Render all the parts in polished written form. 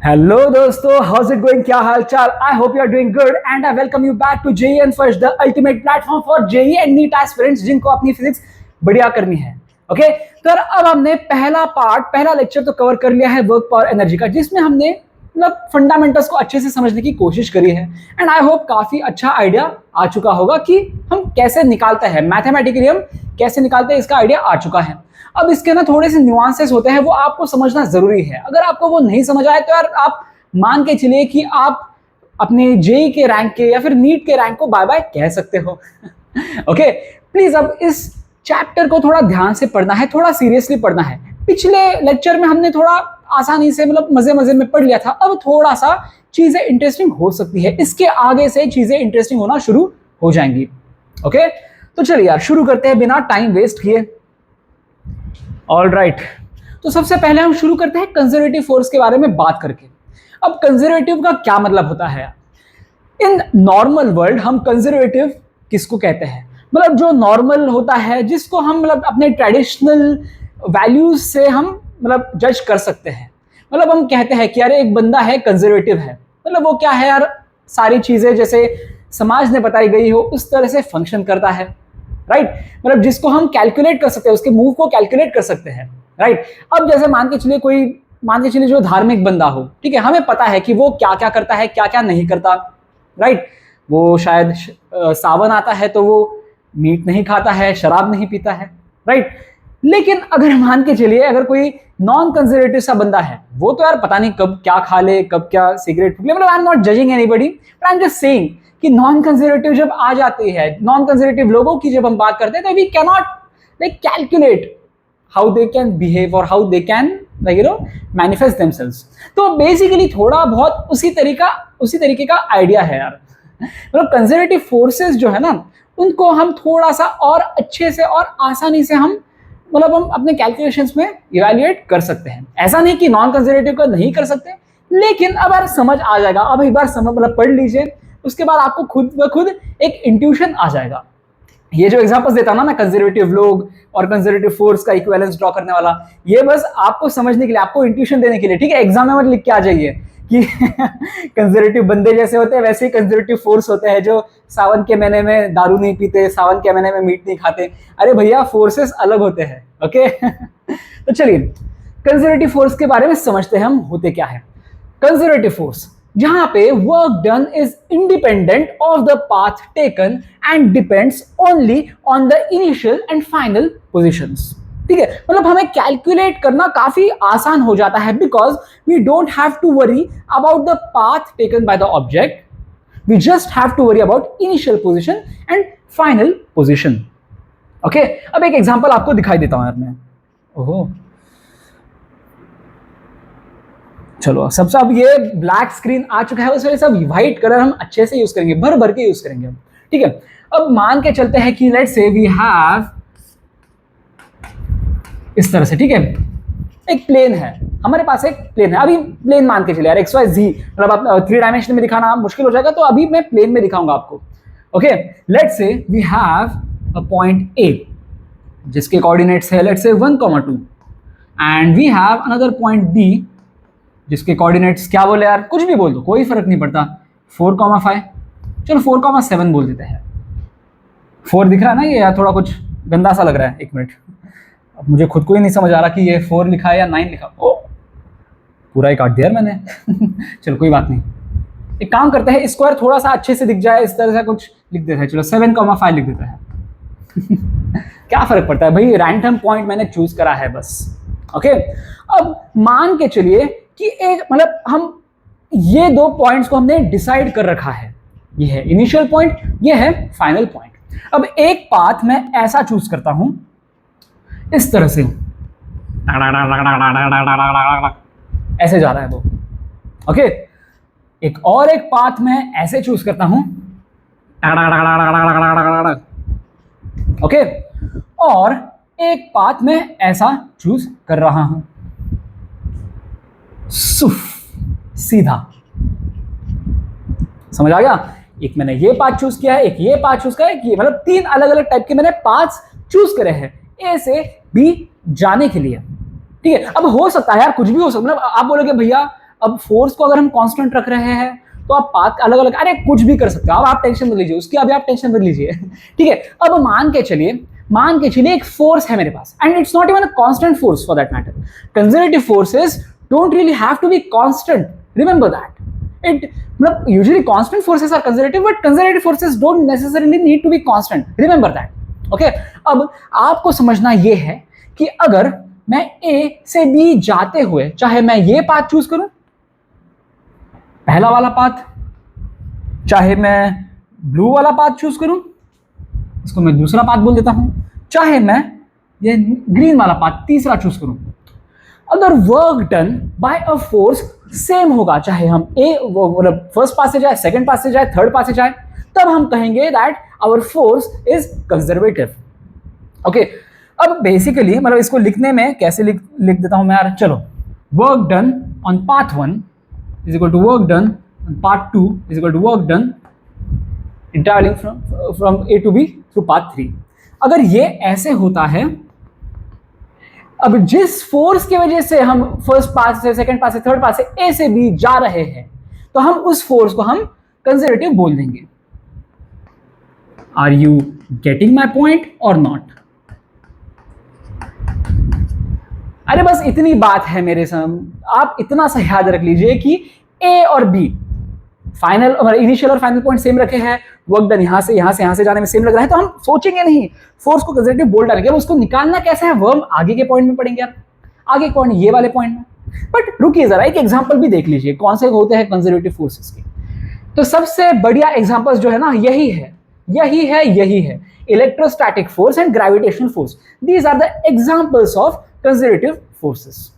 Hello दोस्तों, house it going? क्या हाल चाल? I hope you are doing good and I welcome you back to JEE and first, the ultimate platform for JEE and NEET aspirants जिनको अपनी physics बढ़िया करनी है। Okay, तो अब हमने पहला लेक्चर तो कवर कर लिया है वर्क पावर एनर्जी का, जिसमें हमने मतलब फंडामेंटल्स को अच्छे से समझने की कोशिश करी है एंड आई होप काफी अच्छा आइडिया आ चुका होगा कि हम कैसे निकालते हैं, मैथमेटिकली हम कैसे निकालते हैं, इसका आइडिया आ चुका है। अब इसके ना थोड़े से न्यूआंसेस होते हैं, वो आपको समझना जरूरी है। अगर आपको वो नहीं समझ आए तो यार आप मान के चलिए कि आप अपने जेई के रैंक के या फिर नीट के रैंक को बाय बाय कह सकते हो। ओके, प्लीज अब इस चैप्टर को थोड़ा ध्यान से पढ़ना है, थोड़ा सीरियसली पढ़ना है। पिछले लेक्चर में हमने थोड़ा आसानी से मतलब मजे मजे में पढ़ लिया था, अब थोड़ा सा चीजें इंटरेस्टिंग हो सकती है, इसके आगे से चीजें इंटरेस्टिंग होना शुरू हो जाएंगी। ओके, तो चलिए यार शुरू करते हैं बिना टाइम वेस्ट किए। ऑल राइट, तो सबसे पहले हम शुरू करते हैं कंजर्वेटिव फोर्स के बारे में बात करके। अब कंजर्वेटिव का क्या मतलब होता है? इन नॉर्मल वर्ल्ड हम कंजर्वेटिव किसको कहते हैं? मतलब जो नॉर्मल होता है, जिसको हम मतलब अपने ट्रेडिशनल वैल्यूज से हम मतलब जज कर सकते हैं। मतलब हम कहते हैं कि यार एक बंदा है कंजर्वेटिव है, मतलब वो क्या है यार, सारी चीजें जैसे समाज ने बताई गई हो उस तरह से फंक्शन करता है। राइट, मतलब जिसको हम कैलकुलेट कर सकते हैं, उसके मूव को कैलकुलेट कर सकते हैं। राइट, अब जैसे मान के चलिए जो धार्मिक बंदा हो, ठीक है, हमें पता है कि वो क्या क्या करता है, क्या क्या नहीं करता। राइट, वो शायद सावन आता है तो वो मीट नहीं खाता है, शराब नहीं पीता है। राइट, लेकिन अगर मान के चलिए अगर कोई नॉन कंजर्वेटिव सा बंदा है, वो तो यार पता नहीं कब क्या खा ले, कब क्या सिगरेट फूक ले। मतलब आई am not judging anybody, but I am just saying कि नॉन कंजर्वेटिव जब आ जाती है, नॉन कंजर्वेटिव लोगों की जब हम बात करते हैं, तो we can not like calculate how they can behave और how they can manifest themselves. तो बेसिकली थोड़ा बहुत उसी तरीके का आइडिया है यार। मतलब कंजर्वेटिव फोर्सेस जो है ना, उनको हम थोड़ा सा और अच्छे से और आसानी से हम अपने कैलकुलेशंस में इवैल्यूएट कर सकते हैं। ऐसा नहीं कि नॉन कंजर्वेटिव का नहीं कर सकते, लेकिन अब यार समझ आ जाएगा। अब एक बार पढ़ लीजिए, उसके बाद आपको खुद ब खुद एक इंट्यूशन आ जाएगा। ये जो एग्जांपल्स देता हूं ना मैं, कंजर्वेटिव लोग और कंजर्वेटिव फोर्स का इक्विवेलेंस ड्रॉ करने वाला, ये बस आपको समझने के लिए, आपको इंट्यूशन देने के लिए, ठीक है। एग्जाम में मत लिख के आ जाइए कि कंजर्वेटिव बंदे जैसे होते हैं वैसे ही कंजर्वेटिव फोर्स होते हैं, जो सावन के महीने में दारू नहीं पीते, सावन के महीने में मीट नहीं खाते। अरे भैया, फोर्सेस अलग होते हैं। ओके तो चलिए कंजर्वेटिव फोर्स के बारे में समझते हैं हम होते क्या है। कंजर्वेटिव फोर्स, जहां पे work done is independent of the path taken and depends only on the initial and final positions. ठीक है, मतलब हमें कैलकुलेट करना काफी आसान हो जाता है, because we don't have to worry about the path taken by the object, we just have to worry about initial position and final position. Okay, अब एक एग्जांपल आपको दिखाई देता हूं यार मैं। ओहो, चलो सबसे, अब ये ब्लैक स्क्रीन आ चुका है, उस वजह से अब व्हाइट कलर हम अच्छे से यूज करेंगे, भर भर के यूज करेंगे हम। ठीक है, अब मान के चलते हैं कि लेट्स से वी हैव इस तरह से, ठीक है, एक प्लेन है हमारे पास, एक प्लेन है। अभी प्लेन मान के चले यार, एक्स वाई जी, मतलब आप 3 डायमेंशन में दिखाना मुश्किल हो जाएगा, तो अभी मैं प्लेन में दिखाऊंगा आपको। Okay, let's say we have a point A जिसके कोऑर्डिनेट्स है let's say 1,2 and we have another point B जिसके कोऑर्डिनेट्स क्या बोले यार, कुछ भी बोल दो, कोई फर्क नहीं पड़ता, 4,5, चलो 4,7 बोल देते हैं। 4 दिख रहा है ना ये, यार थोड़ा कुछ गंदा सा लग रहा है। एक मिनट, अब मुझे खुद को ही नहीं समझ आ रहा कि ये 4 लिखा है या 9 लिखा। ओ, पूरा ही काट दिया मैंने। चलो कोई बात नहीं, एक काम करते हैं, स्क्वायर थोड़ा सा अच्छे से दिख जाए, इस तरह से कुछ लिख देते हैं। चलो 7,5 लिख देते हैं। क्या फर्क पड़ता है भाई, रैंडम पॉइंट मैंने चूज करा है बस। ओके, अब मान के चलिए कि एक मतलब हम ये 2 पॉइंट्स को हमने डिसाइड कर रखा है, ये है इनिशियल पॉइंट, ये है फाइनल पॉइंट। अब एक पाथ मैं ऐसा चूज करता हूं इस तरह से, ऐसे जा रहा है वो। ओके, एक और एक पाथ मैं ऐसे चूज करता हूं, ओके, और एक पाथ मैं ऐसा चूज कर रहा हूं, सीधा। समझ आ गया? एक मैंने ये पाथ चूज किया है, एक ये पाथ चूज किया है, ये मतलब 3 अलग अलग टाइप के मैंने पाथ्स चूज करे हैं ए से बी जाने के लिए। ठीक है, अब हो सकता है यार कुछ भी हो सकता है, मतलब आप बोलोगे भैया अब फोर्स को अगर हम कांस्टेंट रख रहे हैं तो आप पाथ अलग अलग, अरे कुछ भी कर सकते हो अब, आप टेंशन मत लीजिए उसकी, अभी आप टेंशन मत लीजिए ठीक है। अब मान के चलिए एक फोर्स है मेरे पास, and it's not even a constant force for that matter. Conservative forces don't really have to be constant, remember that. It मतलब usually constant forces are conservative, but conservative forces don't necessarily need to be constant, remember that. Okay, अब आपको समझना यह है कि अगर मैं ए से बी जाते हुए, चाहे मैं ये पाथ चूज करूं, पहला वाला पाथ, चाहे मैं ब्लू वाला पाथ चूज करूं, इसको मैं दूसरा पाथ बोल देता हूं, चाहे मैं ये ग्रीन वाला पाथ तीसरा चूज करूं, अगर work done bye a force same होगा, चाहे हम मतलब फर्स्ट पाथ से जाए, सेकंड पाथ से जाए, थर्ड पाथ से जाए, तब हम कहेंगे that our force is conservative. Okay, अब बेसिकली मतलब इसको लिखने में कैसे लिख देता हूं मैं यार, चलो, work done on path 1 is equal to work done on part 2 is equal to work done in traveling from A to B through path 3। अगर ये ऐसे होता है, अब जिस फोर्स की वजह से हम फर्स्ट पाथ से, सेकंड पाथ से, थर्ड पाथ से A से B जा रहे हैं, तो हम उस फोर्स को हम कंजर्वेटिव बोल देंगे। Are you getting my point और नॉट? अरे बस इतनी बात है मेरे सामने, आप इतना सा याद रख लीजिए कि ए और बी फाइनल, इनिशियल और फाइनल पॉइंट सेम रखे हैं, वर्क डन यहां से जाने में सेम लग रहा है, तो हम सोचेंगे नहीं, फोर्स को कंजर्वेटिव बोल डालेंगे। अब उसको निकालना कैसे है वो हम आगे के पॉइंट में पढ़ेंगे, आप आगे पॉइंट ये वाले पॉइंट में। बट रुकिए जरा, एक एग्जांपल भी देख लीजिए कौन से होते हैं कंजर्वेटिव फोर्सेस के। तो सबसे बढ़िया एग्जांपल्स जो है ना, यही है electrostatic force and gravitational force. These are the examples of conservative forces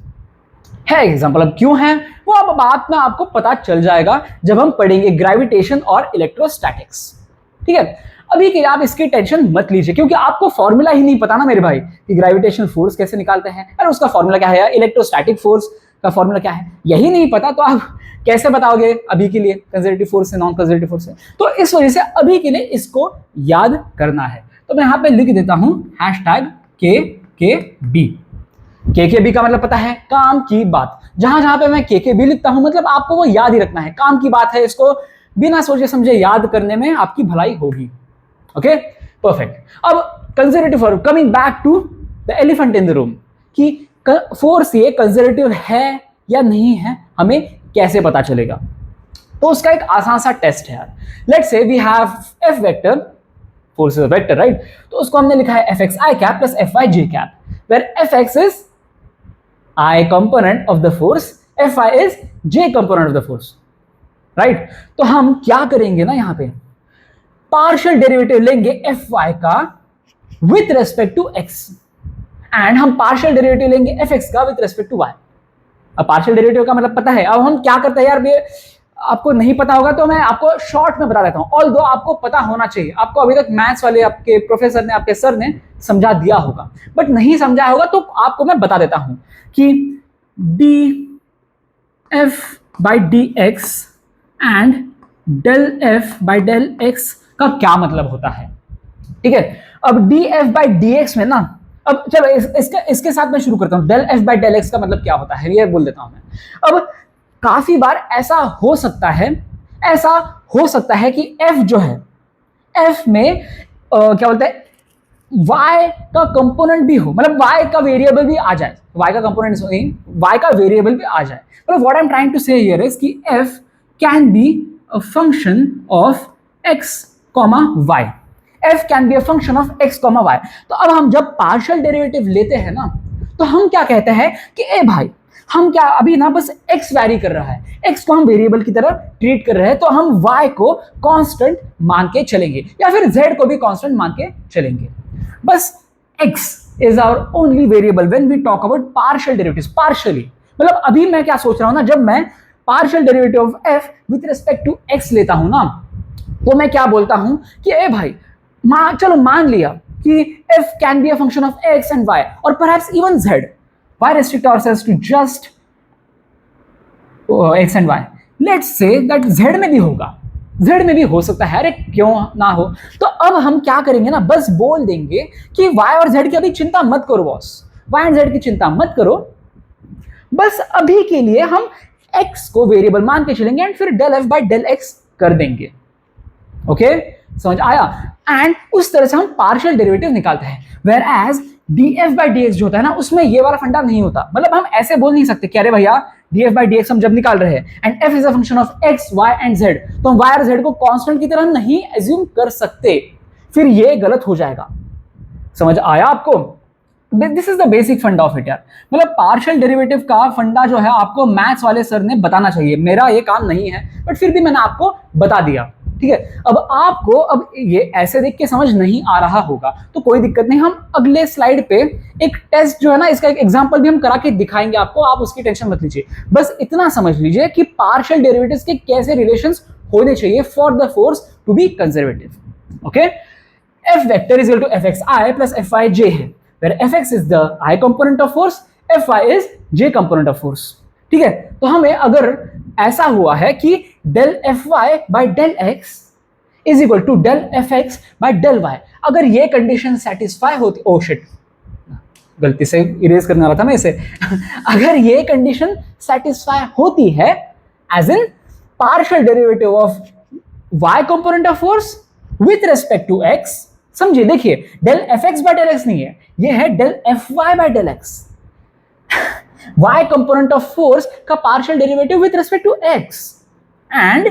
है। एग्जांपल अब क्यों है वो अब बात में आपको पता चल जाएगा जब हम पढ़ेंगे ग्रेविटेशन और इलेक्ट्रोस्टैटिक्स, ठीक है। अभी के लिए आप इसकी टेंशन मत लीजिए, क्योंकि आपको फॉर्मूला ही नहीं पता ना मेरे भाई कि ग्रेविटेशनल फोर्स कैसे निकालते हैं, और उसका फॉर्मूला क्या है, इलेक्ट्रोस्टैटिक फोर्स का फॉर्मूला क्या है, यही नहीं पता तो आप कैसे बताओगे अभी के लिए कंजर्वेटिव फोर्स से नॉन कंजर्वेटिव फोर्स से। तो इस वजह से अभी के लिए इसको याद करना है। तो मैं यहां पे लिख देता हूं #KKB। KKB का मतलब पता है, काम की बात। जहां पे मैं KKB लिखता हूं मतलब आपको वो याद ही रखना है, काम की बात है, इसको बिना सोचे समझे याद करने में आपकी भलाई होगी। Okay, perfect. अब conservative force, coming back to the elephant in the room, कि फोर्स ये कंजर्वेटिव है या नहीं है, हमें कैसे पता चलेगा। तो उसका एक आसान सा टेस्ट है यार। Let's say we have F vector, force is a vector, right. तो उसको हमने लिखा है Fxi cap plus Fy j cap, where Fx is I component of the force, Fy is j component of the force, right. तो हम क्या करेंगे ना, यहां पे पार्शियल डेरिवेटिव लेंगे Fy का with respect to x, and हम पार्शियल डेरिवेटिव लेंगे Fx का विथ रेस्पेक्ट टू y। अब पार्शियल डेरिवेटिव का मतलब पता है, अब हम क्या करते हैं यार, आपको नहीं पता होगा तो मैं आपको शॉर्ट में बता देता हूं, ऑल्दो आपको पता होना चाहिए। आपको अभी तक मैथ्स वाले आपके प्रोफेसर ने, आपके सर ने समझा दिया होगा, बट नहीं समझाया होगा तो आपको मैं बता देता हूं कि dF/dx एंड ∂F/∂x का क्या मतलब होता है, ठीक है। अब dF/dx में ना, अब चलो इसके साथ मैं शुरू करता हूं। ∂F/∂x का मतलब क्या होता है ये बोल देता हूं मैं। अब काफी बार ऐसा हो सकता है कि F जो है, F में क्या बोलते हैं, y का कंपोनेंट भी हो, मतलब y का वेरिएबल भी आ जाए, y का कंपोनेंट नहीं, y का वेरिएबल भी आ जाए। मतलब what I am trying to say here is कि F can be a function of x, y। F can be a function of x, y। तो अब हम जब पार्शियल डेरिवेटिव लेते हैं ना, तो हम क्या कहते हैं कि ए भाई, हम क्या अभी ना बस x वैरी कर रहा है, x को हम वेरिएबल की तरह ट्रीट कर रहे हैं, तो हम y को कांस्टेंट मान के चलेंगे, या फिर z को भी कांस्टेंट मान के चलेंगे। बस x is our only variable when we talk about partial derivatives. Partially मतलब अभी मैं क्या सोच रहा हूं ना, जब मैं partial derivative of f with respect to x लेता हूं ना, तो मैं क्या बोलता हूं कि ए भाई, चलो मान लिया कि f can be a function of x and y, और perhaps even z। Why restrict ourselves to just x and y? Let's say that z में भी होगा, z में भी हो सकता है, अरे क्यों ना हो। तो अब हम क्या करेंगे ना, बस बोल देंगे कि y और z की अभी चिंता मत करो बॉस, y एंड z की चिंता मत करो, बस अभी के लिए हम x को वेरिएबल मान के चलेंगे एंड फिर del f by del x कर देंगे। ओके, समझ आया? एंड उस तरह से हम पार्शियल डेरिवेटिव निकालते हैं। Whereas df by dx जो होता है ना, उसमें ये वाला फंडा नहीं होता। मतलब हम ऐसे बोल नहीं सकते कि अरे भैया df बाय dx हम जब निकाल रहे हैं and f is a function of x, y and z, तो हम y और z को कांस्टेंट की तरह नहीं एज्यूम कर सकते, फिर ये गलत हो जाएगा। समझ आया आपको? दिस इज द बेसिक फंडा ऑफ इट यार। मतलब पार्शियल डेरिवेटिव का फंडा जो है आपको मैथ्स वाले सर ने बताना चाहिए, मेरा ये काम नहीं है, बट फिर भी मैंने आपको बता दिया। ठीक है, अब आपको अब ये ऐसे देख के समझ नहीं आ रहा होगा तो कोई दिक्कत नहीं, हम अगले स्लाइड पे एक टेस्ट जो है ना, इसका एक एग्जांपल भी हम करा के दिखाएंगे आपको, आप उसकी टेंशन मत लीजिए। बस इतना समझ लीजिए कि पार्शियल डेरिवेटिव्स के कैसे रिलेशंस होने चाहिए for the force to be conservative. Okay, f vector is equal to fxi plus fyj है, where fx is the I component of force, fy is j component of force। ठीक है, तो हमें अगर ऐसा हुआ है कि del fy by del x is equal to del fx by del y, अगर ये कंडीशन सेटिस्फाई होती, ओ शिट गलती से इरेज करने वाला था मैं इसे अगर ये कंडीशन सेटिस्फाई होती है as in partial derivative of y component of force with respect to x, समझिए, देखिए del fx by del x नहीं है, ये है del fy by del x y component of force का partial derivative with respect to x and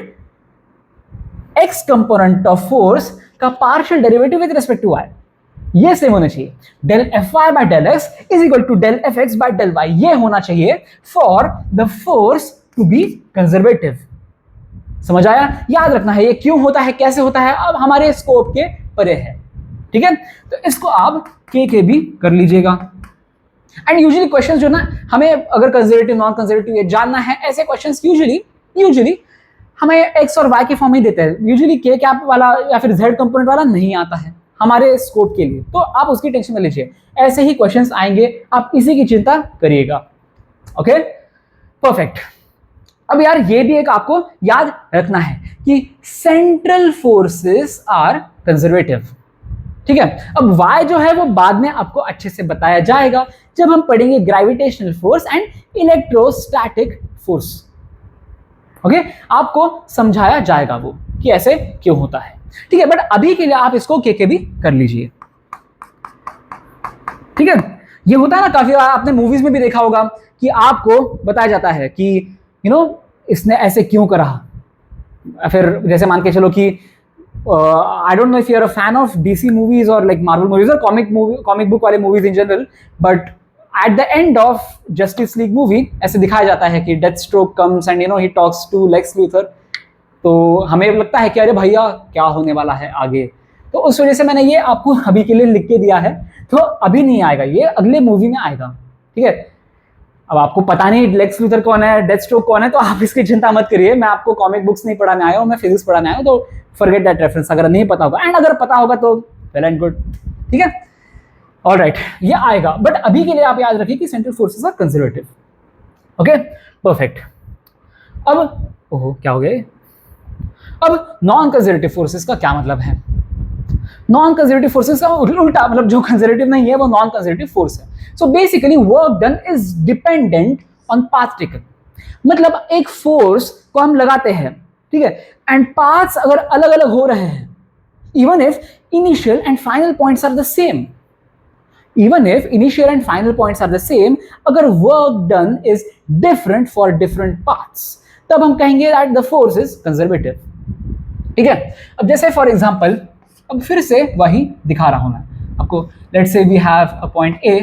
x component of force का partial derivative with respect to y, ये same होना चाहिए। del fy by del x is equal to del fx by del y, ये होना चाहिए for the force to be conservative. समझ आया? याद रखना है ये क्यों होता है, कैसे होता है, अब हमारे स्कोप के परे है। ठीक है, तो इसको आप के भी कर लीजिएगा। एंड यूजुअली क्वेश्चंस जो ना, हमें अगर कंजर्वेटिव नॉन कंजर्वेटिव ये जानना है, ऐसे क्वेश्चंस यूजुअली हमें एक्स और वाई के फॉर्म ही देते हैं, यूजुअली के कैप वाला या फिर जेड कंपोनेंट वाला नहीं आता है हमारे स्कोप के लिए, तो आप उसकी टेंशन में लीजिए, ऐसे ही क्वेश्चंस आएंगे, आप इसी की चिंता करिएगा। Okay, perfect. अब यार ये भी एक आपको याद रखना है कि सेंट्रल फोर्सेस आर कंजर्वेटिव। ठीक है, अब y जो है वो बाद में आपको अच्छे से बताया जाएगा जब हम पढ़ेंगे gravitational force and electrostatic force. Okay, आपको समझाया जाएगा वो कि ऐसे क्यों होता है। ठीक है, बट अभी के लिए आप इसको के भी कर लीजिए। ठीक है, ये होता है ना, काफी बार आपने मूवीज में भी देखा होगा कि आपको बताया जाता है कि इसने ऐसे क्यों करा, फिर जैसे मान के चलो कि I don't know if you're a fan of DC movies or like Marvel movies or comic book वाले movies in general, but at the end of Justice League movie ऐसे दिखाया जाता है कि Deathstroke comes and he talks to Lex Luthor, तो हमें लगता है कि अरे भैया क्या होने वाला है आगे, तो उस वजह से मैंने ये आपको अभी के लिए लिख के दिया है, तो अभी नहीं आएगा, ये अगले मूवी में आएगा। ठीक है, अब आपको पता नहीं लेक्स लूथर कौन है, डेथस्ट्रोक कौन है, तो आप इसकी चिंता मत करिए, मैं आपको कॉमिक बुक्स नहीं पढ़ाने आया हूँ, मैं फिजिक्स पढ़ाने आया हूँ, तो फॉरगेट दैट रेफरेंस अगर नहीं पता होगा, एंड अगर पता होगा तो वेल एंड गुड। ठीक है, ऑलराइट, ये आएगा, बट अभी के लिए आप याद रखिए कि central forces are conservative. Okay, perfect. अब ओहो क्या हो गया, अब नॉन कंजर्वेटिव फोर्सेस का क्या मतलब है? नॉन कंजर्वेटिव फोर्सेस का उल्टा, मतलब जो कंजर्वेटिव नहीं है वो नॉन कंजर्वेटिव फोर्स है। So basically work done is dependent on path taken, मतलब एक फोर्स को हम लगाते हैं, ठीक है, एंड पाथ्स अगर अलग अलग हो रहे हैं, even if initial and final points are the same, अगर work done is different for different paths, तब हम कहेंगे that the force is conservative. ठीक है, अब जैसे फॉर एग्जांपल, अब फिर से वही दिखा रहा हूं मैं आपको, let's say we have a point A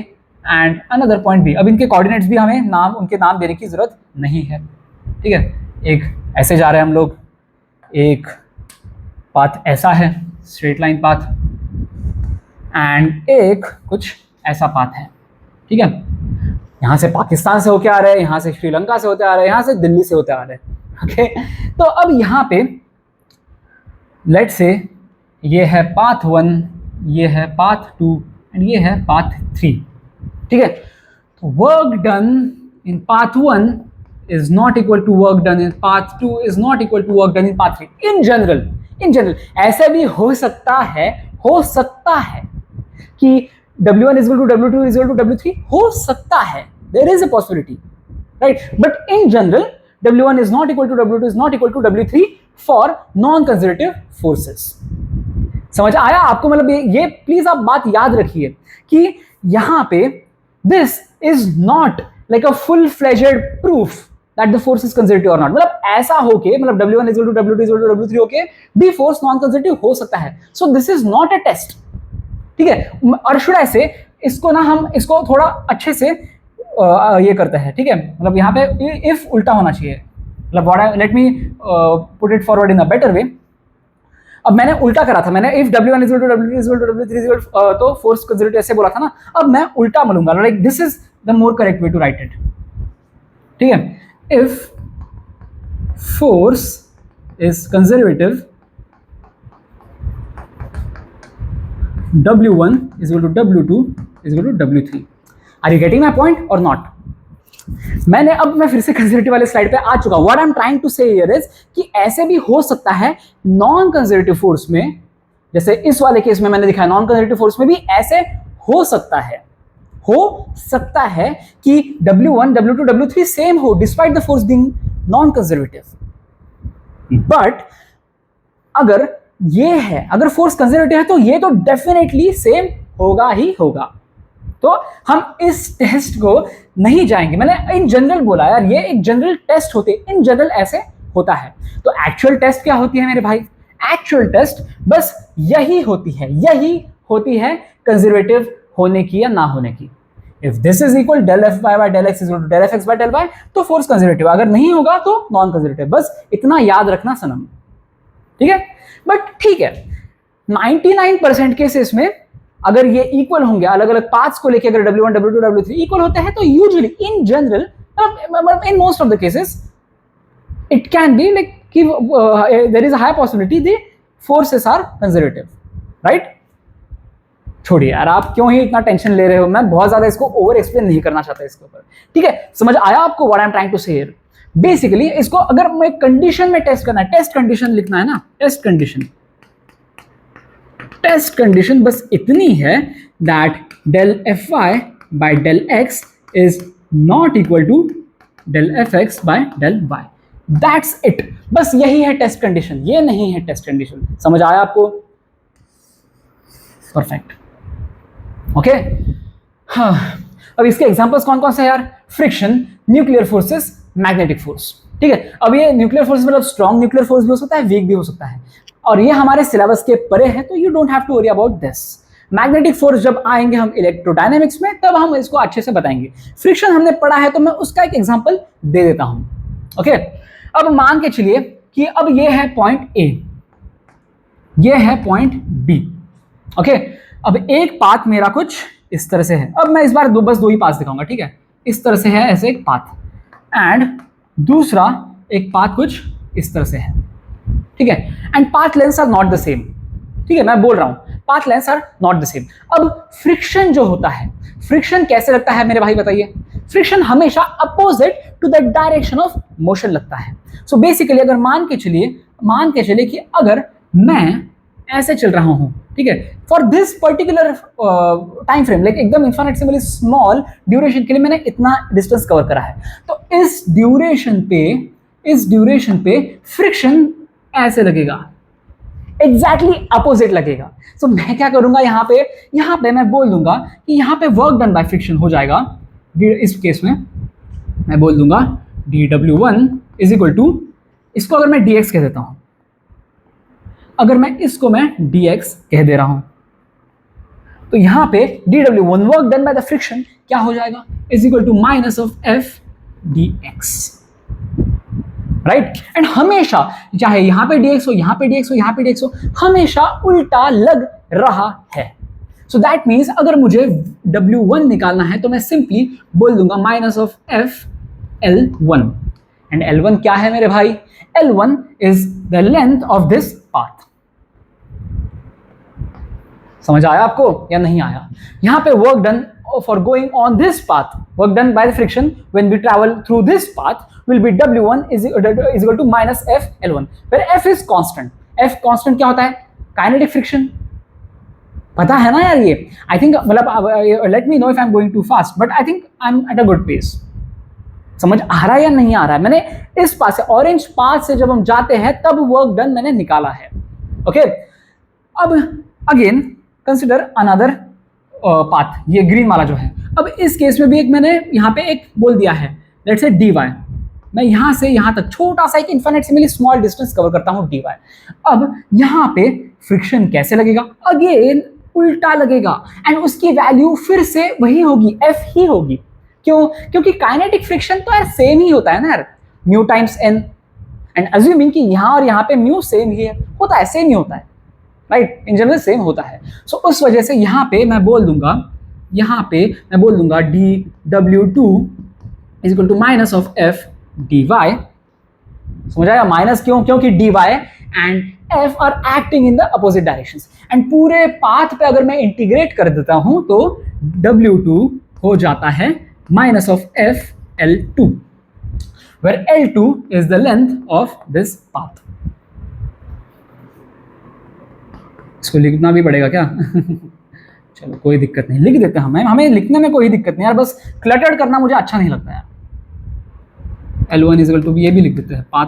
and another point B. अब इनके कोऑर्डिनेट्स भी हमें उनके नाम देने की जरूरत नहीं है। ठीक है, एक ऐसे जा रहे हैं हम लोग, एक पाथ ऐसा है स्ट्रेट लाइन पाथ, एंड एक कुछ ऐसा पाथ है। ठीक है, यहाँ से पाकिस्तान से होके आ रहे हैं, यहाँ से श्रीलंका से होते आ रहे हैं, यहाँ से दिल्ली से होते आ रहे हैं। ओके, तो अब यहाँ पे लेट्स से ये है पाथ 1, ये है पाथ 2 एंड ये है पाथ 3। ठीक है, तो work done in path 1 is not equal to work done in path 2 is not equal to work done in path 3। In general ऐसा भी हो सकता है कि W1 is equal to W2 is equal to W3, हो सकता है, there is a possibility, right? But in general W1 is not equal to W2 is not equal to W3 for non-conservative forces. समझ आया आपको? मतलब ये please आप बात याद रखिए कि यहां पे this is not like a full fledged proof that the force is conservative और नॉट. मतलब ऐसा हो के मतलब W1 is equal to W2 is equal to W3 होके भी फोर्स नॉन कंजर्वेटिव हो सकता है. So this is not a test. ठीक है. और शुड आई से इसको ना हम इसको थोड़ा अच्छे से ये करते हैं. ठीक है. मतलब यहाँ पे इफ उल्टा होना चाहिए. मतलब let me put it forward in a better way. अब मैंने उल्टा करा था. मैंने if W1 is equal to W2 is equal to W3 is equal तो फोर्स कंजर्वेटिव ऐसे बोला था ना. अब मैं उल्टा बोलूंगा. Like this is the more correct way to write it. ठीक है. If force is conservative W1 is equal to W2 is equal to W3. Are you getting my point or not? मैं फिर से कंजर्वेटिव वाले slide पे आ चुका हूं. What I'm trying to say here is कि ऐसे भी हो सकता है नॉन कंजर्वेटिव फोर्स में, जैसे इस वाले केस में मैंने दिखाया नॉन कंजर्वेटिव फोर्स में भी ऐसे हो सकता है कि W1, W2, W3 सेम हो despite the force being non conservative. But अगर फोर्स कंजर्वेटिव है तो ये तो डेफिनेटली सेम होगा ही होगा. तो हम इस टेस्ट को नहीं जाएंगे. मैंने इन जनरल बोला यार, ये एक जनरल टेस्ट होते, इन जनरल ऐसे होता है. तो एक्चुअल टेस्ट क्या होती है मेरे भाई? एक्चुअल टेस्ट बस यही होती है कंजर्वेटिव होने की या ना होने की. If this is equal del f by del x is equal to del f x by del y तो फोर्स कंजर्वेटिव. अगर नहीं होगा तो नॉन कंजर्वेटिव. बस इतना याद रखना सनम. ठीक है. बट ठीक है, 99% केसेस में अगर ये इक्वल होंगे, अलग अलग पाथ्स को लेके अगर W1, W2, W3 इक्वल होते हैं तो usually in general in most of the cases it can be like कि there is a high possibility the forces are conservative. Right. छोड़िए यार, आप क्यों ही इतना टेंशन ले रहे हो. मैं बहुत ज्यादा इसको ओवर एक्सप्लेन नहीं करना चाहता इसके ऊपर. ठीक है. समझ आया आपको what I am trying to say here? Basically इसको अगर मैं कंडीशन में टेस्ट करना है, टेस्ट कंडीशन लिखना है ना, टेस्ट कंडीशन बस इतनी है that del fy by del x is not equal to del fx by del y. That's it. बस यही है टेस्ट कंडीशन, ये नहीं है टेस्ट कंडीशन. समझ आया आपको? परफेक्ट. ओके. हाँ, अब इसके एग्जांपल्स कौन कौन से यार? Friction, nuclear forces, magnetic force. ठीक है. अब ये न्यूक्लियर फोर्स मतलब स्ट्रॉन्ग न्यूक्लियर फोर्स भी हो सकता है, वीक भी हो सकता है, और ये हमारे सिलेबस के परे है तो you don't have to worry about this. Magnetic force जब आएंगे हम इलेक्ट्रोडायनेमिक्स में तब हम इसको अच्छे से बताएंगे. फ्रिक्शन हमने पढ़ा है तो मैं उसका एक एग्जांपल दे देता हूं. ओके. अब मान के चलिए कि अब ये है पॉइंट ए, ये है पॉइंट बी. ओके. अब एक पाथ मेरा कुछ इस तरह से है. अब मैं इस बार बस दो ही पाथ दिखाऊंगा. ठीक है. इस तरह से है ऐसे एक पाथ, एंड दूसरा एक पाथ कुछ इस तरह से है. ठीक है. And path lengths are not the same. ठीक है. मैं बोल रहा हूं path lengths are not the same. अब फ्रिक्शन जो होता है, फ्रिक्शन कैसे लगता है मेरे भाई बताइए? फ्रिक्शन हमेशा opposite to the direction of motion लगता है. सो बेसिकली अगर मान के चलिए कि अगर मैं ऐसे चल रहा हूं, ठीक है, for this particular time frame, like एकदम इन्फिनिटेसिमली स्मॉल ड्यूरेशन के लिए मैंने इतना डिस्टेंस कवर करा है, तो इस ड्यूरेशन पे फ्रिक्शन ऐसे लगेगा, एग्जैक्टली अपोजिट लगेगा. सो मैं क्या करूंगा यहाँ पे मैं बोल दूंगा कि यहाँ पे वर्क डन बाय फ्रिक्शन हो जाएगा. इस केस में मैं बोल दूंगा dW1 इज इक्वल टू, इसको अगर मैं dx कह देता हूं, अगर मैं इसको मैं dx कह दे रहा हूं, तो यहां पे dW1 work done by the friction क्या हो जाएगा? Is equal to minus of f dx. Right. And हमेशा चाहे यहां पे dx हो, यहां पे dx हो, यहां पे dx हो, हमेशा उल्टा लग रहा है. सो दैट मीन्स अगर मुझे W1 निकालना है तो मैं सिंपली बोल दूंगा minus of f L1. And L1 क्या है मेरे भाई? L1 is the length of this path. समझ आया आपको या नहीं आया? यहां पे work done for going on this path, work done by the friction when we travel through this path will be W1 is equal to minus F L1, where F is constant. F constant क्या होता है? Kinetic friction. पता है ना यार ये? I think मतलब let me know if I'm going too fast, but I think I'm at a good pace. समझ आ रहा है या नहीं आ रहा है? मैंने इस पाथ से, ऑरेंज पाथ से जब हम जाते हैं तब वर्क डन मैंने निकाला है। ओके, अब अगेन कंसिडर अनदर पाथ, ये ग्रीन वाला जो है। अब इस केस में भी एक मैंने यहाँ पे एक बोल दिया है, लेट्स से dy, मैं यहाँ से यहाँ तक छोटा सा एक इन्फिनिटेसिमली स्मॉल डिस्टेंस कवर करता हूँ dy। अब यहाँ पे फ्रिक्शन कैसे लगेगा? अगेन उल्टा लगेगा, एंड उसकी वैल्यू फिर से वही होगी, f ही होगी। क्यों? क्योंकि काइनेटिक फ्रिक्शन तो यार सेम ही होता है ना यार, mu times n, and assuming कि यहाँ और यहाँ पे म्यू सेम ही है, होता है, सेम ही होता है, राइट, इन जनरल सेम होता है। सो उस वजह से यहाँ पे मैं बोल दूंगा, यहाँ पे मैं बोल दूंगा dw2 is equal to minus of f dy। समझ आया? माइनस क्यों? क्योंकि dy and f are acting in the opposite directions, and पूरे पाथ पे अगर मैं इंटीग्रेट कर देता हूं तो w2 हो जाता है minus of f l2, where l2 is the length of this path। इसको लिखना भी पड़ेगा क्या? चलो कोई दिक्कत नहीं, लिख देते हैं, हमें लिखने में कोई दिक्कत नहीं यार, बस क्लटर्ड करना मुझे अच्छा नहीं लगता यार। L1 इज इक्वल टू, ये भी लिख देते हैं, path.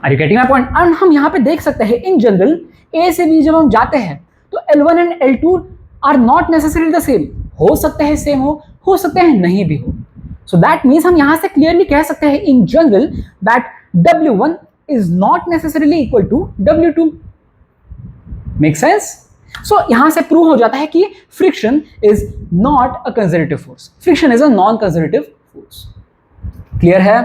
Are you getting my point? And हम यहाँ पे देख सकते हैं इन जनरल A से B जब हम जाते हैं तो L1 and L2 are not necessarily the same, हो सकते हैं सेम हो सकते हैं नहीं भी हो। सो दैट मीन्स हम यहाँ से क्लियरली कह सकते हैं in general that W1 is not necessarily equal to W2। Make sense? So यहां से प्रूव हो जाता है कि friction is not a conservative force, friction is a non-conservative force। Clear है?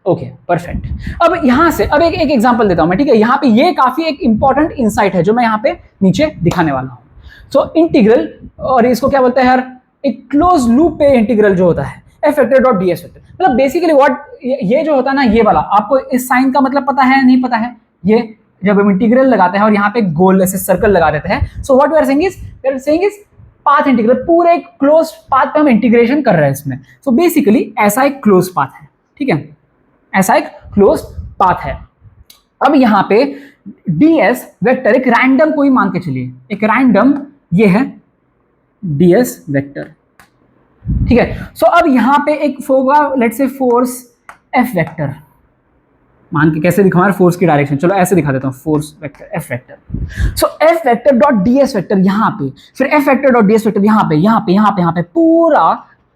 Okay, perfect. अब यहां से अब एक एग्जांपल देता हूं मैं, ठीक है? यहां पे ये काफी एक इंपॉर्टेंट इंसाइट है जो मैं यहां पे नीचे दिखाने वाला हूं। सो इंटीग्रल, और इसको क्या बोलते हैं यार, एक क्लोज लूप पे इंटीग्रल जो होता है F vector dot D S vector, मतलब बेसिकली व्हाट, ये जो होता है ना, ये वाला आपको इस साइन का मतलब पता है नहीं पता है? ये जब हम इंटीग्रल लगाते हैं और यहाँ पे गोल ऐसे सर्कल लगा देते हैं, so what we are saying is path integral, पूरे एक क्लोज पाथ पे हम इंटीग्रेशन कर रहे हैं इसमें। सो बेसिकली ऐसा एक क्लोज पाथ है, ठीक है? ऐसा एक क्लोज पाथ है। अब यहाँ पे ds वेक्टर एक रैंडम कोई मान के चलिए, एक रैंडम ये है ds वेक्टर, ठीक है? सो अब यहाँ पे एक होगा let's say force f vector, मान के कैसे दिखाऊं यार फोर्स की डायरेक्शन, चलो ऐसे दिखा देता हूँ, फोर्स वेक्टर f वेक्टर। सो f vector dot ds vector यहाँ पे, फिर f vector dot ds vector यहाँ पे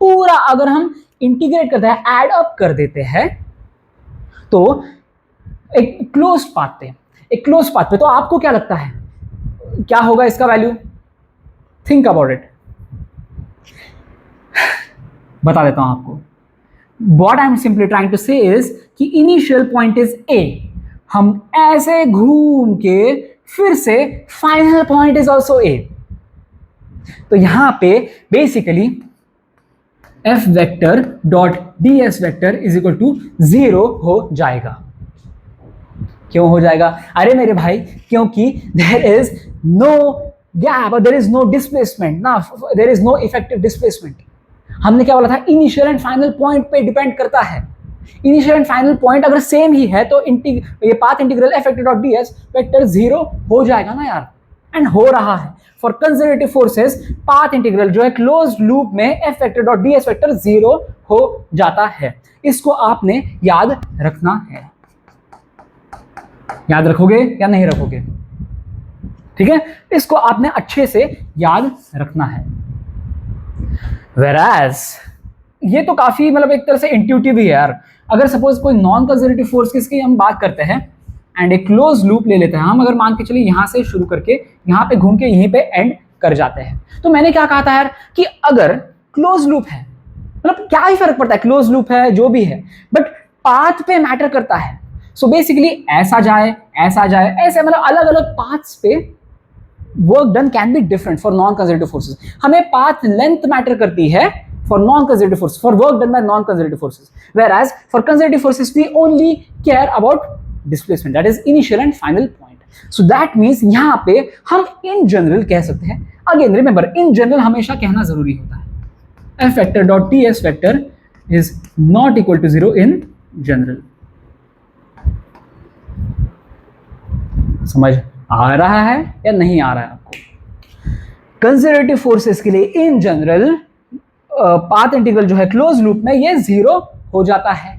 पूरा अगर हम इंटीग्रेट करते हैं, ऐड अप कर देते हैं तो एक क्लोज पाथ पे तो आपको क्या लगता है क्या होगा इसका वैल्यू? थिंक अबाउट इट, बता देता हूं आपको। What I'm simply trying to say is कि इनिशियल पॉइंट इज A, हम ऐसे घूम के फिर से final point is also A। तो यहां पे basically F vector dot ds vector is equal to 0 हो जाएगा। क्यों हो जाएगा? अरे मेरे भाई, क्योंकि देयर इज नो गैप और देयर इज नो डिस्प्लेसमेंट ना, there is no effective displacement. हमने क्या बोला था? इनिशियल एंड फाइनल पॉइंट पे डिपेंड करता है। इनिशियल एंड फाइनल पॉइंट अगर सेम ही है तो ये path integral F vector dot ds vector 0 हो जाएगा ना यार, एंड हो रहा है। For conservative forces path integral जो है क्लोज लूप में F vector dot ds vector 0 हो जाता है। इसको आपने याद रखना है। याद रखोगे या नहीं रखोगे? ठीक है, इसको आपने अच्छे से याद रखना है। Whereas ये तो काफी मतलब एक तरह से इंट्यूटिव ही है यार। अगर सपोज कोई नॉन कंजर्वेटिव फोर्स की हम बात करते हैं एंड एक क्लोज लूप ले लेते हैं हम, अगर मान के चलिए यहां से शुरू करके यहां पे घूम के यहीं पे एंड कर जाते हैं, तो मैंने क्या कहा था यार कि अगर क्लोज लूप है, मतलब क्या ही फर्क पड़ता है, क्लोज लूप है जो भी है, बट पाथ पे मैटर करता है। सो बेसिकली ऐसा जाए ऐसे, मतलब अलग अलग पाथ्स पे work done can be different for non conservative forces. हमें पाथ लेंथ मैटर करती है for non conservative forces, for work done bye non conservative forces, whereas for conservative forces we only care about displacement, that is initial and final point. So that means यहाँ पे हम in general कह सकते हैं, again remember in general हमेशा कहना जरूरी होता है, f vector dot ds vector is not equal to 0 in general। समझ आ रहा है या नहीं आ रहा है आपको? कंजर्वेटिव फोर्सेस के लिए इन जनरल पाथ इंटीग्रल जो है क्लोज लूप में ये जीरो हो जाता है।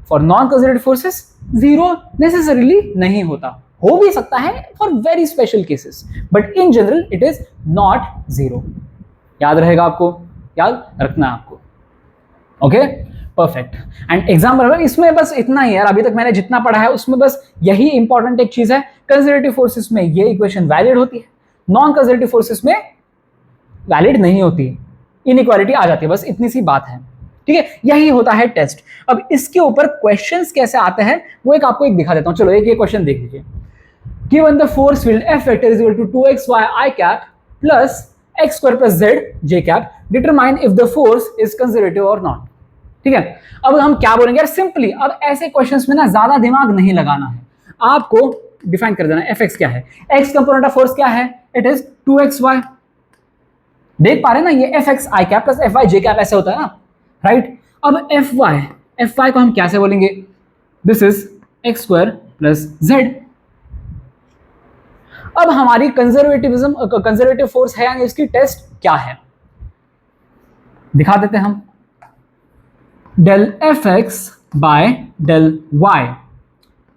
For non conservative forces zero necessarily नहीं होता, हो भी सकता है for very special cases, but in general it is not zero. याद रहेगा आपको, याद रखना है आपको। Okay perfect. एंड एग्जाम्पल इसमें बस इतना ही यार, अभी तक मैंने जितना पढ़ा है उसमें बस यही इंपॉर्टेंट एक चीज है, कंजर्वेटिव फोर्सेस में ये इक्वेशन वैलिड होती है, नॉन कंजर्वेटिव फोर्सेस में वैलिड नहीं होती, इनइक्वालिटी आ जाती है, बस इतनी सी बात है। ठीक है, यही होता है टेस्ट। अब इसके ऊपर क्वेश्चंस कैसे आते हैं वो एक आपको एक दिखा देता हूं। चलो एक ये क्वेश्चन देख लीजिए। Given the force field F vector is equal to 2xy I cap plus x square plus z j cap, determine if the force is conservative और नॉट। ठीक है, अब हम क्या बोलेंगे यार, सिंपली अब ऐसे क्वेश्चंस में ना ज्यादा दिमाग नहीं लगाना है, आपको डिफाइन कर देना fx क्या है, x कंपोनेंट ऑफ फोर्स क्या है, इट इज 2xy। देख पा रहे हैं ना, ये fx I cap plus fy j cap ऐसे होता है ना, राइट। अब fy को हम कैसे बोलेंगे, this is x square plus z। अब हमारी कंजर्वेटिव फोर्स है यानी इसकी टेस्ट क्या है दिखा देते हैं हम। Del fx by del y,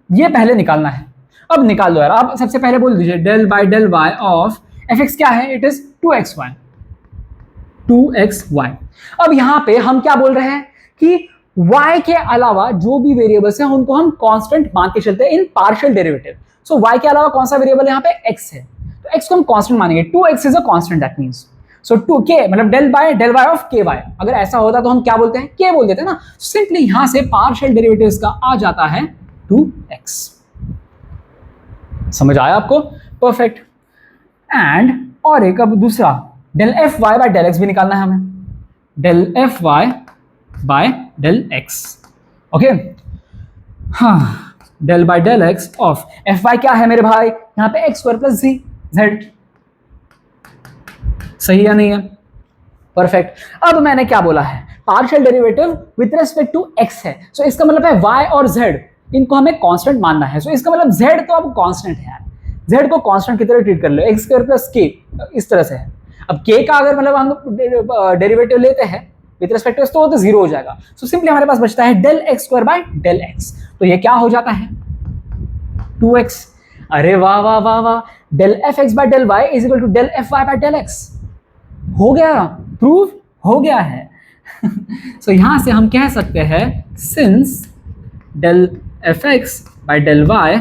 ये पहले निकालना है। अब निकाल दो यार, आप सबसे पहले बोल दीजिए del by del y of fx क्या है, इट इज 2xy। अब यहां पे हम क्या बोल रहे हैं कि y के अलावा जो भी वेरिएबल्स हैं उनको हम कांस्टेंट मान के चलते हैं इन पार्शियल डेरिवेटिव। सो y के अलावा कौन सा वेरिएबल यहाँ पे x है, तो x को हम कांस्टेंट मानेंगे, 2x is a constant, that means so 2k मतलब del by del y of ky। अगर ऐसा होता तो हम क्या बोलते हैं, k बोल देते हैं ना। सिंपली यहां से पार्शियल डेरिवेटिव्स का आ जाता है 2x। समझ आया आपको, परफेक्ट। एंड और एक अब दूसरा del fy by del x भी निकालना है हमें, del fy by del x। Okay हाँ, del by del x of fy क्या है मेरे भाई, यहां पे x स्क्वायर प्लस z। सही या नहीं है, परफेक्ट। अब मैंने क्या बोला है, partial derivative with respect to x है, सो इसका मतलब है y और z इनको हमें कांस्टेंट मानना है। सो इसका मतलब z तो अब कांस्टेंट है यार, z को कांस्टेंट की तरह ट्रीट कर लो, x स्क्वायर प्लस k इस तरह से है। अब k का अगर मतलब हम डेरिवेटिव लेते हैं विथ रेस्पेक्ट टू तो 0 हो जाएगा। सो सिंपली हमारे पास बचता है del x square by del x, तो ये क्या हो जाता है 2x। अरे वाह वाह वाह वाह, del fx by del y is equal to del fy by del x। हो गया, प्रूव हो गया है। सो यहां से हम कह सकते हैं since del fx by del y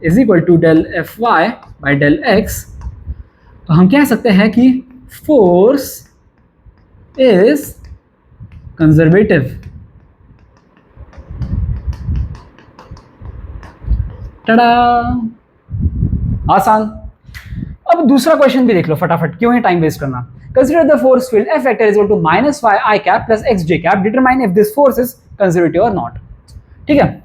is equal to del fy by del x, तो हम कह सकते हैं कि फोर्स इज कंजर्वेटिव। टडा, आसान। अब दूसरा क्वेश्चन भी देख लो फटाफट, क्यों है टाइम वेस्ट करना। Consider the force field F vector is equal to -y I cap plus x j cap, determine if this force is conservative और नॉट। ठीक है,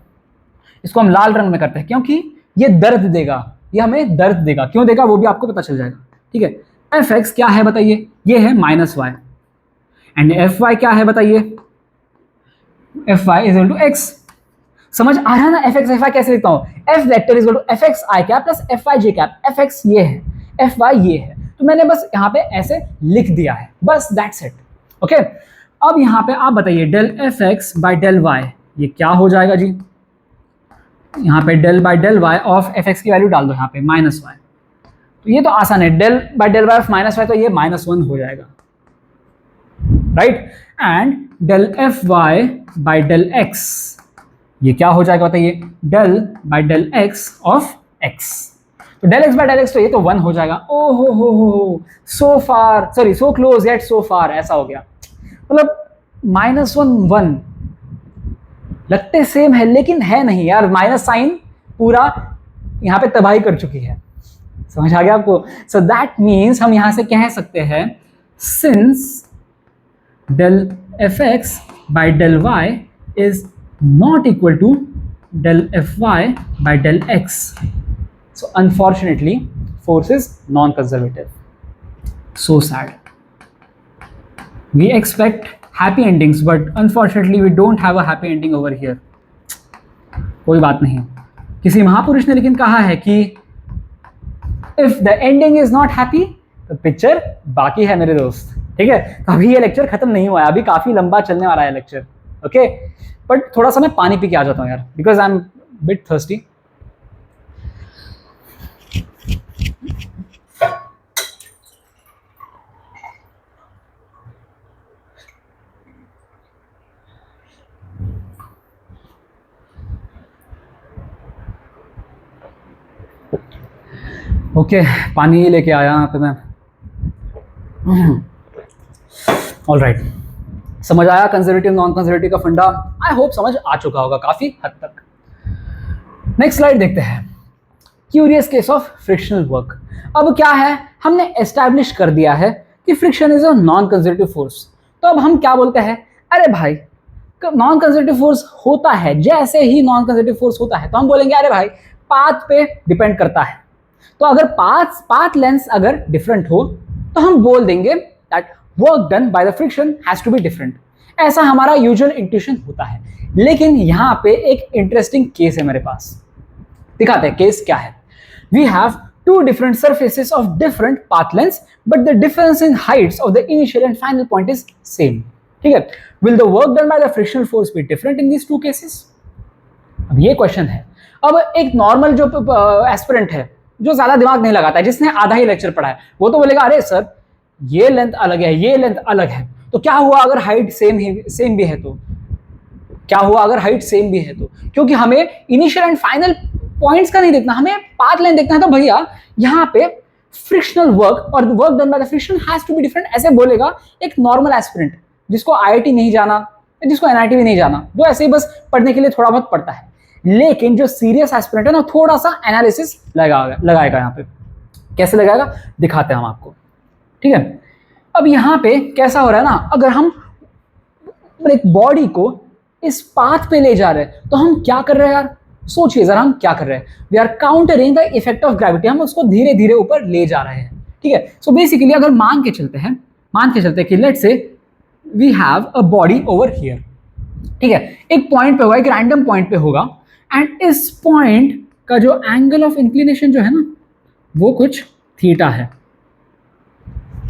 इसको हम लाल रंग में करते हैं क्योंकि ये दर्द देगा, ये हमें दर्द देगा, क्यों देगा वो भी आपको पता चल जाएगा। ठीक है, fx क्या है बताइए, ये है -y, एंड fy क्या है बताइए, fy is equal to x। समझ आ रहा है ना, fx fy कैसे लिखता हूं, f vector is equal to fx I cap plus fy j cap, fx ये है, fy ये है, तो मैंने बस यहाँ पे ऐसे लिख दिया है, बस दैट्स इट। ओके, अब यहाँ पे आप बताइए del fx by del y ये क्या हो जाएगा जी, यहाँ पे del by del y of fx की वैल्यू डाल दो यहाँ पे -y, तो ये तो आसान है, del by del y of -y तो ये -1 हो जाएगा, right. And del fy by del x ये क्या हो जाएगा बताइए, del by del x of x, तो del x by del x तो ये तो 1 हो जाएगा। ओ हो, so far, sorry so close yet so far, ऐसा हो गया, मतलब -1 1 लगते सेम है लेकिन है नहीं यार, माइनस साइन पूरा यहाँ पे तबाही कर चुकी है। समझ आ गया आपको। सो दैट मीन्स हम यहां से कह सकते हैं since del fx by del y is not equal to del fy by del x, so unfortunately force is non-conservative. So sad. We expect happy endings but unfortunately we don't have a happy ending over here. कोई बात नहीं, किसी महापुरुष ने लेकिन कहा है कि if the ending is not happy तो पिक्चर बाकी है मेरे दोस्त। ठीक है, तो अभी ये लेक्चर खत्म नहीं हुआ है, अभी काफी लंबा चलने वाला है लेक्चर। ओके, बट थोड़ा सा मैं पानी पी के आ जाता हूँ यार, because I am bit thirsty. Okay, पानी लेके आया यहाँ पे मैं। ऑल राइट, समझ आया कंजर्वेटिव नॉन कंजर्वेटिव का फंडा? आई होप समझ आ चुका होगा काफी हद तक। नेक्स्ट स्लाइड देखते हैं, curious case of frictional work. अब क्या है, हमने एस्टैब्लिश कर दिया है कि friction is a non conservative force. तो अब हम क्या बोलते हैं, अरे भाई नॉन कंजर्वेटिव फोर्स होता है, जैसे ही नॉन कंजर्वेटिव फोर्स होता है तो हम बोलेंगे अरे भाई पाथ पे डिपेंड करता है। तो अगर पाथ लेंथ अगर डिफरेंट हो तो हम बोल देंगे that work done by the friction has to be different. ऐसा हमारा यूजुअल इंट्यूशन होता है। लेकिन यहां पे एक इंटरेस्टिंग केस है मेरे पास, दिखाते हैं केस क्या है। We have two different surfaces of different path lengths, but the difference in heights of the initial and final point is same. ठीक है, will the work done by the frictional force be different in these two cases? अब ये question है। अब एक normal जो aspirant है, जो ज्यादा दिमाग नहीं लगाता है, जिसने आधा ही लेक्चर पढ़ा है, वो तो बोलेगा अरे सर ये लेंथ अलग है, ये लेंथ अलग है, तो क्या हुआ अगर हाइट सेम भी है तो? क्या हुआ अगर हाइट सेम भी है तो? क्योंकि हमें इनिशियल एंड फाइनल पॉइंट्स का नहीं देखना, हमें पाथ लेंथ देखना है। तो भैया यहाँ पे फ्रिक्शनल वर्क और work done by the friction has to be different, ऐसे बोलेगा एक नॉर्मल एस्पिरेंट जिसको आईआईटी नहीं जाना, जिसको एनआईटी भी नहीं जाना, जो ऐसे ही बस पढ़ने के लिए थोड़ा बहुत पढ़ता है। लेकिन जो सीरियस एस्पिरेंट है ना, थोड़ा सा एनालिसिस लगाएगा यहाँ पे। कैसे लगाएगा दिखाते हैं हम आपको, ठीक है। अब यहाँ पे कैसा हो रहा है ना, अगर हम एक बॉडी को इस पाथ पे ले जा रहे हैं तो हम क्या कर रहे हैं यार, सोचिए जरा हम क्या कर रहे हैं। We are countering the effect of gravity, हम उसको धीरे धीरे ऊपर ले जा रहे हैं, ठीक है। सो बेसिकली अगर मान के चलते हैं कि let's say we have a body over here, ठीक है, एक पॉइंट पे होगा, एक रैंडम पॉइंट पे होगा, एंड इस पॉइंट का जो एंगल ऑफ इंक्लिनेशन जो है ना वो कुछ थीटा है,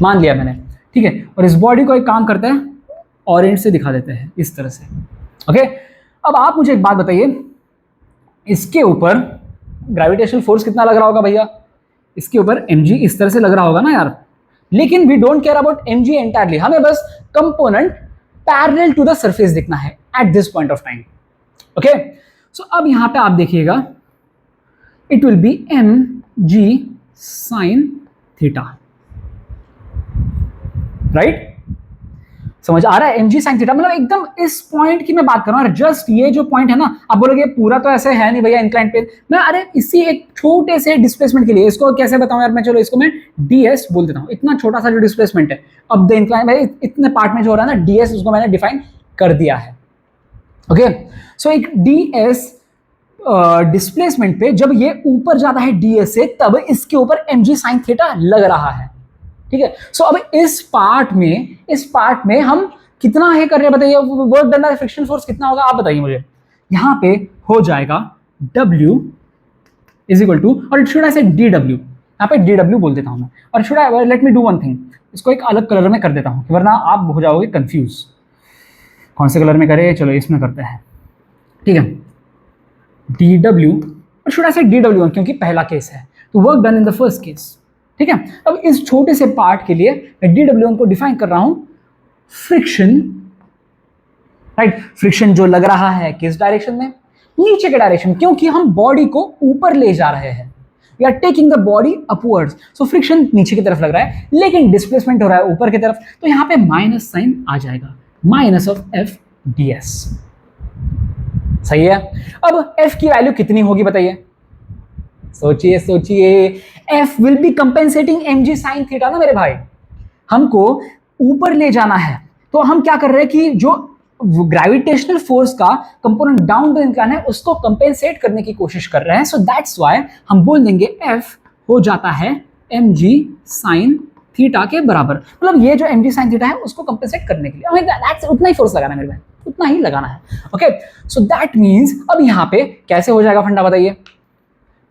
मान लिया मैंने, ठीक है। और इस बॉडी को एक काम करते हैं ऑरेंज से दिखा देते हैं इस तरह से, ओके। अब आप मुझे एक बात बताइए, इसके ऊपर ग्रेविटेशनल फोर्स कितना लग रहा होगा भैया? इसके ऊपर mg इस तरह से लग रहा होगा ना यार। लेकिन we don't care about mg entirely, हमें बस component parallel to the surface दिखना है at this point of time, okay. So अब यहां पे आप देखिएगा, it will be mg sin theta, right? समझ आ रहा है? mg sin थीटा मतलब एकदम इस पॉइंट की मैं बात कर रहा हूँ, जस्ट ये जो पॉइंट है ना। आप बोलोगे पूरा तो ऐसे है नहीं भैया इंक्लाइन प्लेन में, अरे इसी एक छोटे से डिस्प्लेसमेंट के लिए इसको कैसे बताऊं यार मैं, चलो इसको मैं ds बोल देता हूँ। इतना छोटा सा जो डिस्प्लेसमेंट है, अब द इंक्लाइन भाई इतने पार्ट में जो हो रहा है ना, ds उसको मैंने डिफाइन कर दिया है, ओके। सो एक ds डिस्प्लेसमेंट पे जब ये ऊपर जाता है ds से, तब इसके ऊपर mg sin थीटा लग रहा है, ठीक है। सो अब इस पार्ट में हम कितना है कर रहे हैं बताइए, work done by friction force कितना होगा आप बताइए मुझे। यहां पे हो जाएगा W इज इक्वल टू, और शुड आई से DW, यहां पे DW बोल देता हूं मैं। और should I let me do one thing, इसको एक अलग कलर में कर देता हूं वरना आप हो जाओगे कंफ्यूज। कौन से कलर में करें, चलो इसमें करते हैं, ठीक है। DW और शुड आई से DW1 क्योंकि पहला केस है, तो work done in the first case, ठीक है। अब इस छोटे से पार्ट के लिए मैं DW1 को डिफाइन कर रहा हूं फ्रिक्शन, राइट। फ्रिक्शन जो लग रहा है किस डायरेक्शन में, नीचे के डायरेक्शन, क्योंकि हम बॉडी को ऊपर ले जा रहे हैं, we are taking the body upwards. So friction नीचे की तरफ लग रहा है, लेकिन डिस्प्लेसमेंट हो रहा है ऊपर की तरफ, तो यहां पे माइनस साइन आ जाएगा, माइनस ऑफ एफ ds, सही है। अब f की वैल्यू कितनी होगी बताइए, सोचिए f will be compensating mg sin theta ना मेरे भाई। हमको ऊपर ले जाना है, तो हम क्या कर रहे हैं कि जो ग्रेविटेशनल फोर्स का कंपोनेंट डाउन द इंक्लाइन है उसको कंपेंसेट करने की कोशिश कर रहे हैं। सो दैट्स व्हाई हम बोल देंगे f हो जाता है mg sin थीटा के बराबर, मतलब ये जो mg sin थीटा है उसको कंपेंसेट करने के लिए हमें दैट्स उतना ही फोर्स लगाना है मेरे भाई, उतना ही लगाना है, ओके। सो दैट मींस अब यहां पे कैसे हो जाएगा फंडा बताइए,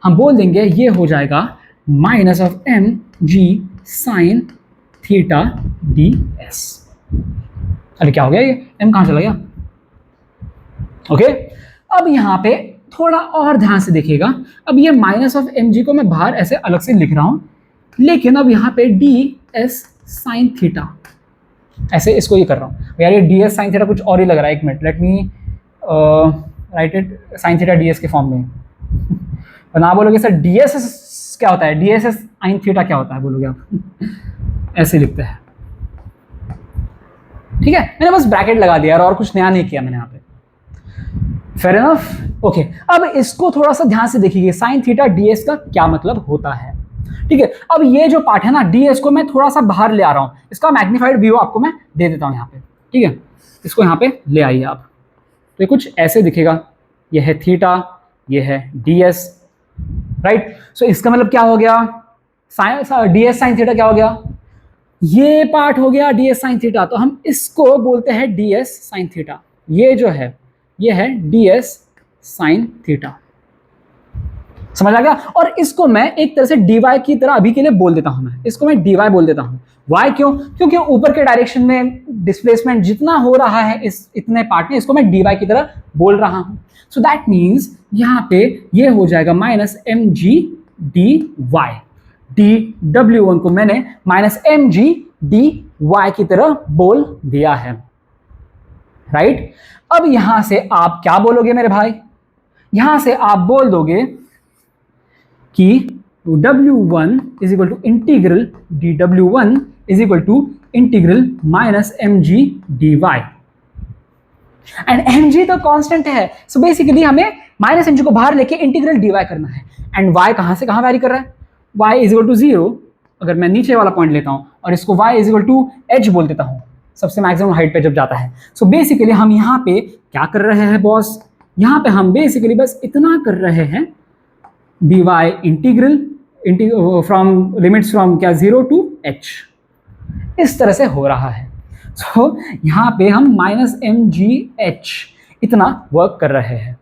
हम बोल देंगे ये हो जाएगा minus of mg sin theta D S. अरे क्या हो गया, ये m कहां चला गया? ओके, अब यहां पे थोड़ा और ध्यान से देखिएगा। अब ये माइनस ऑफ एम जी को मैं बाहर ऐसे अलग से लिख रहा हूं, लेकिन अब यहां पे डी एस साइन थीटा, ऐसे इसको ये कर रहा हूं यार। ये डी एस साइन थीटा कुछ और ही लग रहा है, एक minute, let me right it sine theta D S के फॉर्म में। तो ना बोलोगे सर डी एस क्या होता है, डी एस साइन थीटा क्या होता है बोलोगे आप। ऐसे लिखते हैं, ठीक है। मैंने बस ब्रैकेट लगा दिया और कुछ नया नहीं किया मैंने यहाँ पे। Fair enough, okay. अब इसको थोड़ा सा ध्यान से देखिए, साइन थीटा डीएस का क्या मतलब होता है, ठीक है। अब ये जो पार्ट है ना, डीएस को मैं थोड़ा सा बाहर ले आ रहा हूं, इसका मैग्नीफाइड व्यू आपको मैं दे देता हूं यहाँ पे, ठीक है। इसको यहाँ पे ले आइए आप, तो ये कुछ ऐसे दिखेगा। ये है थीटा, ये है डीएस, राइट। सो इसका मतलब क्या हो गया, डीएस साइन थीटा क्या हो गया, ये पार्ट हो गया डीएस साइन थीटा। तो हम इसको बोलते हैं डीएस साइन थीटा। ये जो है ये है डीएस साइन थीटा, समझ आ गया। और इसको मैं एक तरह से डीवाई की तरह अभी के लिए बोल देता हूं, मैं इसको मैं डीवाई बोल देता हूं। वाई क्यों, क्योंकि ऊपर के डायरेक्शन में डिस्प्लेसमेंट जितना हो रहा है इस इतने पार्ट में, इसको मैं डीवाई की तरह बोल रहा हूं। सो दैट मीन्स यहां पे ये हो जाएगा minus m g d y. D डब्ल्यू वन को मैंने minus m g d y की तरह बोल दिया है, राइट। अब यहां से आप क्या बोलोगे मेरे भाई, यहां से आप बोल दोगे कि W1 is equal to integral dW1 is equal to integral minus m g d y. And m g तो कांस्टेंट है, सो बेसिकली हमें माइनस एम जी को बाहर लेके इंटीग्रल डी वाई करना है। एंड वाई कहां से कहां वैरी कर रहा है, वाई इज इक्वल टू 0। अगर मैं नीचे वाला पॉइंट लेता हूं और इसको y is equal to h बोल देता हूं, सबसे मैक्सिमम हाइट पे जब जाता है। सो बेसिकली हम यहाँ पे क्या कर रहे हैं बॉस, यहाँ पे हम बेसिकली बस इतना कर रहे हैं, d y integral from limits from क्या 0 टू h, इस तरह से हो रहा है। सो यहाँ पे हम माइनस एम जी एच इतना वर्क कर रहे हैं।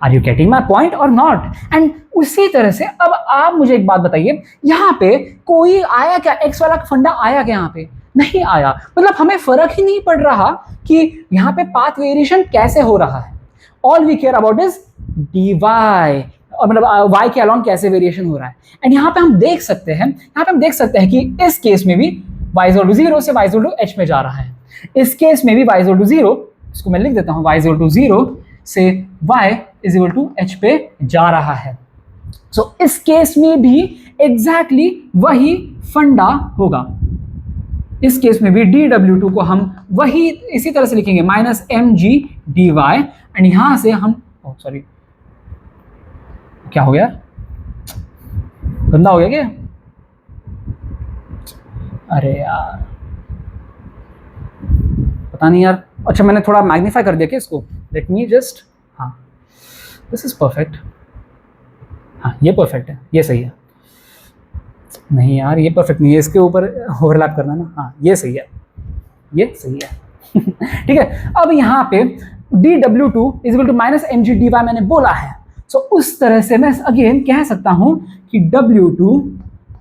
Are you getting my point और नॉट? एंड उसी तरह से अब आप मुझे एक बात बताइए, यहाँ पे कोई आया क्या, एक्स वाला फंडा आया क्या, यहाँ पे नहीं आया। मतलब हमें फर्क ही नहीं पड़ रहा कि यहाँ पे पाथ वेरिएशन कैसे हो रहा है। All we care about is d y, मतलब वाई के अलॉन्ग कैसे वेरिएशन हो रहा है। एंड यहाँ पे हम देख सकते हैं, यहाँ पे हम देख सकते हैं कि इस केस में भी y इक्वल टू 0 से y इक्वल टू h में जा रहा है। इस केस में भी y इक्वल टू 0, इसको मैं लिख देता हूँ, y इक्वल टू 0 से y is equal to h पे जा रहा है। सो इस केस में भी एग्जैक्टली वही फंडा होगा। इस केस में भी dW2 को हम वही इसी तरह से लिखेंगे, minus m g d y. And यहां से हम सॉरी क्या हो गया, गंदा हो गया क्या, अरे यार पता नहीं यार। अच्छा मैंने थोड़ा मैग्नीफाई कर दिया क्या इसको, लेट मी जस्ट, हाँ दिस इज परफेक्ट, हाँ ये परफेक्ट है, ये सही है। नहीं यार ये परफेक्ट नहीं है, इसके ऊपर ओवरलैप करना ना, हाँ ये सही है, ये सही है। ठीक है, अब यहाँ पे dW2 is equal to minus m g d y मैंने बोला है। सो उस तरह से मैं अगेन कह सकता हूं कि W2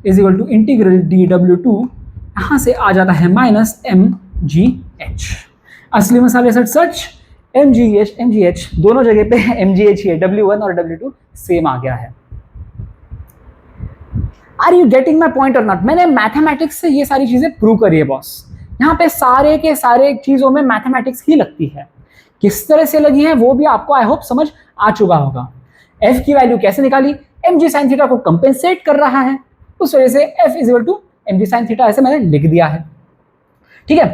is equal to integral dW2, यहां से आ जाता है माइनस एम जी एच। असली मसाले सच सच, एम जी एच दोनों जगह पे एम जी एच ही है, W1 और W2 सेम आ गया है। Are you getting my point और नॉट? मैंने मैथमेटिक्स से ये सारी चीजें प्रूव करी है बॉस। यहाँ पे सारे के सारे चीजों में मैथमेटिक्स ही लगती है। किस तरह से लगी है वो भी आपको आई होप समझ आ चुका होगा। एफ की वैल्यू कैसे निकाली, एम जी साइन थीटा को कंपेंसेट कर रहा है, उस वजह से F is equal to M G sine theta ऐसे मैंने लिख दिया है। ठीक है,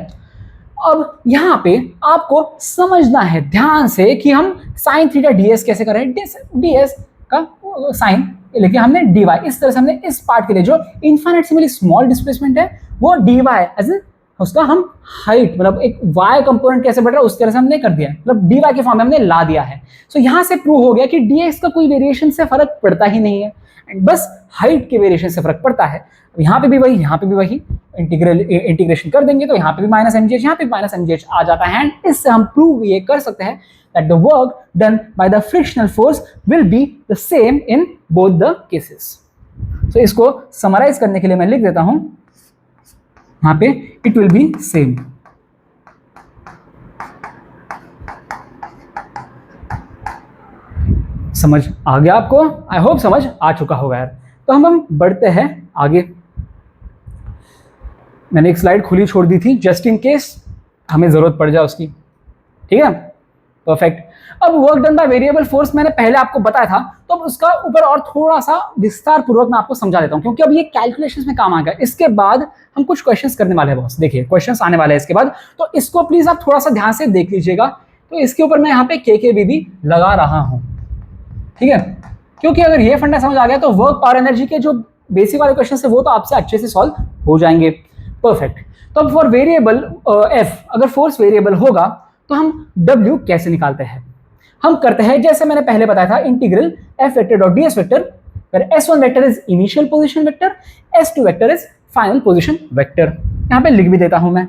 अब यहाँ पे आपको समझना है ध्यान से कि हम साइन थीटा डीएस कैसे कर रहे हैं। डीएस का साइन लेकिन हमने dy, इस तरह से हमने इस पार्ट के लिए जो इन्फिनिटेसिमली स्मॉल डिस्प्लेसमेंट है वो dy एज उसका हम हाइट मतलब एक y कंपोनेंट कैसे बढ़ रहा है उस तरह से हमने कर दिया है, मतलब dy के फॉर्म में हमने ला दिया है। सो यहाँ से प्रूव हो गया कि dx का कोई वेरिएशन से फर्क पड़ता ही नहीं है, एंड बस हाइट के वेरिएशन से फर्क पड़ता है। यहाँ पे भी वही, यहाँ पे भी वही, इंटीग्रेशन कर देंगे तो यहाँ पे भी माइनस एम जी एच, यहाँ पे माइनस एम जी एच आ जाता है। एंड इससे हम प्रूव ये कर सकते हैं that the work done by the frictional force will be the same in both the cases. So इसको समराइज करने के लिए मैं लिख देता हूं यहां पे इट विल बी सेम। समझ आ गया आपको? आई होप समझ आ चुका होगा यार। तो हम बढ़ते हैं आगे। मैंने एक स्लाइड खुली छोड़ दी थी जस्ट इन केस हमें जरूरत पड़ जाए उसकी, ठीक है? परफेक्ट। अब work done by variable force मैंने पहले आपको बताया था, तो अब उसका ऊपर और थोड़ा सा विस्तार पूर्वक मैं आपको समझा देता हूं, क्योंकि अब ये कैलकुलेशंस में काम आ गया। इसके बाद हम कुछ क्वेश्चंस करने वाले हैं बॉस। देखिए क्वेश्चंस आने वाले हैं इसके बाद, तो इसको प्लीज आप थोड़ा सा ध्यान से देख लीजिएगा। तो इसके ऊपर मैं यहाँ पे KKB भी लगा रहा हूं, ठीक है? क्योंकि अगर ये फंडा समझ आ गया तो वर्क पावर एनर्जी के जो बेसिक वाले क्वेश्चन है वो तो आपसे अच्छे से सॉल्व हो जाएंगे। परफेक्ट। तो अब फॉर वेरिएबल एफ, अगर फोर्स वेरिएबल होगा तो हम W कैसे निकालते हैं? हम करते हैं जैसे मैंने पहले बताया था, integral F vector dot ds vector, where S1 vector is initial position vector, S2 vector is final position vector. यहां पे लिख भी देता हूं मैं,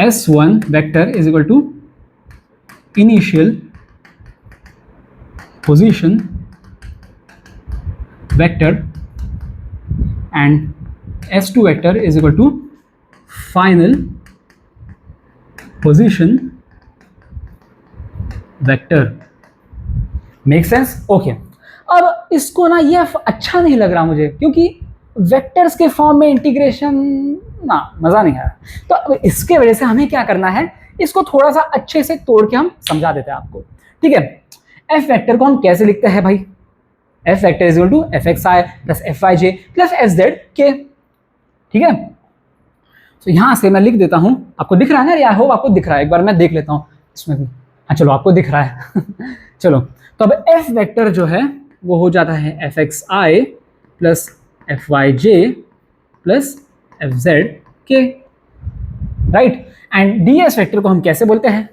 S1 vector is equal to initial position vector and S2 vector is equal to final position vector. Make sense? Okay. अब इसको ना ये अच्छा नहीं लग रहा मुझे, क्योंकि वेक्टर्स के फॉर्म में इंटीग्रेशन ना मजा नहीं आया। तो इसके वजह से हमें क्या करना है, इसको थोड़ा सा अच्छे से तोड़ के हम समझा देते हैं आपको, ठीक है? एफ वेक्टर को हम कैसे लिखते हैं भाई? F vector is equal to fxi plus fyj plus fz k, ठीक है? तो यहां से मैं लिख देता हूं, आपको दिख रहा है ना? आई होप आपको दिख रहा है, एक बार मैं देख लेता हूं इसमें भी। हाँ चलो, आपको दिख रहा है चलो, तो अब F वेक्टर जो है वो हो जाता है fxi plus fyj plus fz k, right? And ds vector को हम कैसे बोलते हैं?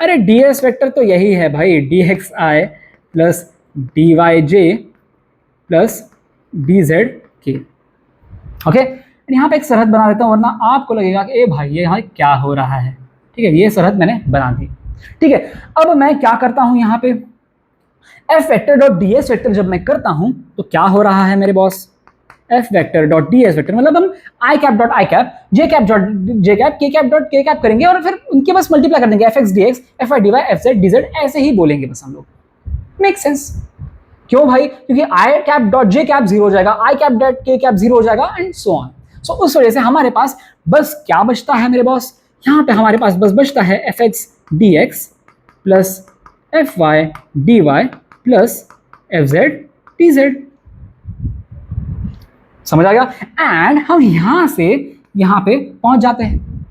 अरे ds वेक्टर तो यही है भाई, dxi plus dyj plus dz k, okay? यहाँ पे एक सरहद बना देता हूँ, वरना आपको लगेगा कि ए भाई ये यहाँ क्या हो रहा है, ठीक है? ये सरहद मैंने बना दी, ठीक है? अब मैं क्या करता हूँ यहाँ पे, f vector dot ds vector जब मैं करता हूँ तो क्या हो रहा है मेरे boss? f vector dot ds vector मतलब हम i cap dot i cap, j cap dot j cap, k cap dot k cap करेंगे और फिर उनके बस मल्टीप्लाई कर देंगे, fx dx fy dy fz dz, ऐसे ही बोलेंगे बस हम लोग। Make sense? क्यों भाई? क्योंकि आई कैप डॉट जे कैप 0 हो जाएगा, आई कैप डॉट के कैप 0 हो जाएगा एंड सो ऑन। सो उस वजह से हमारे पास बस क्या बचता है मेरे बॉस? यहाँ पे हमारे पास बस बचता है fx dx plus fy dy plus fz dz। समझ आ गया? एंड हम यहां से यहां पे पहुंच जाते हैं।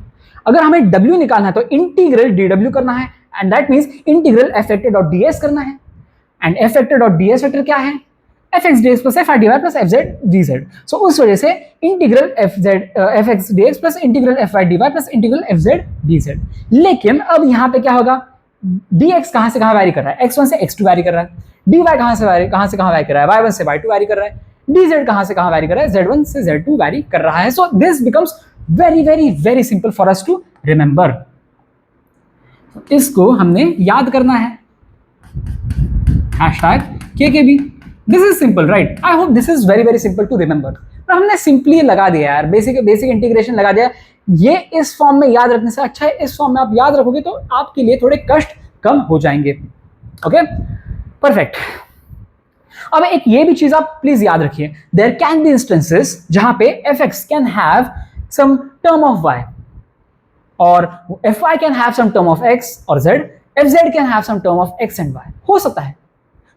अगर हमें w निकालना है तो इंटीग्रल dw करना है, and that means integral f vector dot ds करना है। And f vector dot ds vector क्या है? fx dx plus fy dy plus fz dz। सो उस वजह से integral fx dx plus integral fy dy plus integral fz dz। लेकिन अब यहाँ पे क्या होगा? dx कहाँ से कहाँ वैरी कर रहा है? x1 से x2 वैरी कर रहा है, dy कहाँ से कहाँ वैरी कर रहा है? y1 से y2 वैरी कर रहा है, dz कहाँ से कहाँ वैरी कर रहा है? z1 से z2 वैरी कर रहा है। So this becomes very very very simple for us to remember. इसको हमने याद करना है, hashtag KKB। This is simple, right? I hope this is very very simple to remember. तो हमने सिंपली लगा दिया यार, बेसिक इंटीग्रेशन लगा दिया। ये इस फॉर्म में याद रखने से अच्छा है इस फॉर्म में आप याद रखोगे तो आपके लिए थोड़े कष्ट कम हो जाएंगे, ओके? परफेक्ट। अब एक ये भी चीज आप प्लीज याद रखिए, देयर कैन बी इंस्टेंसेस जहां पे fx can have some term of y और fy can have some term of x और z, fz can have some term of x and y। हो सकता है,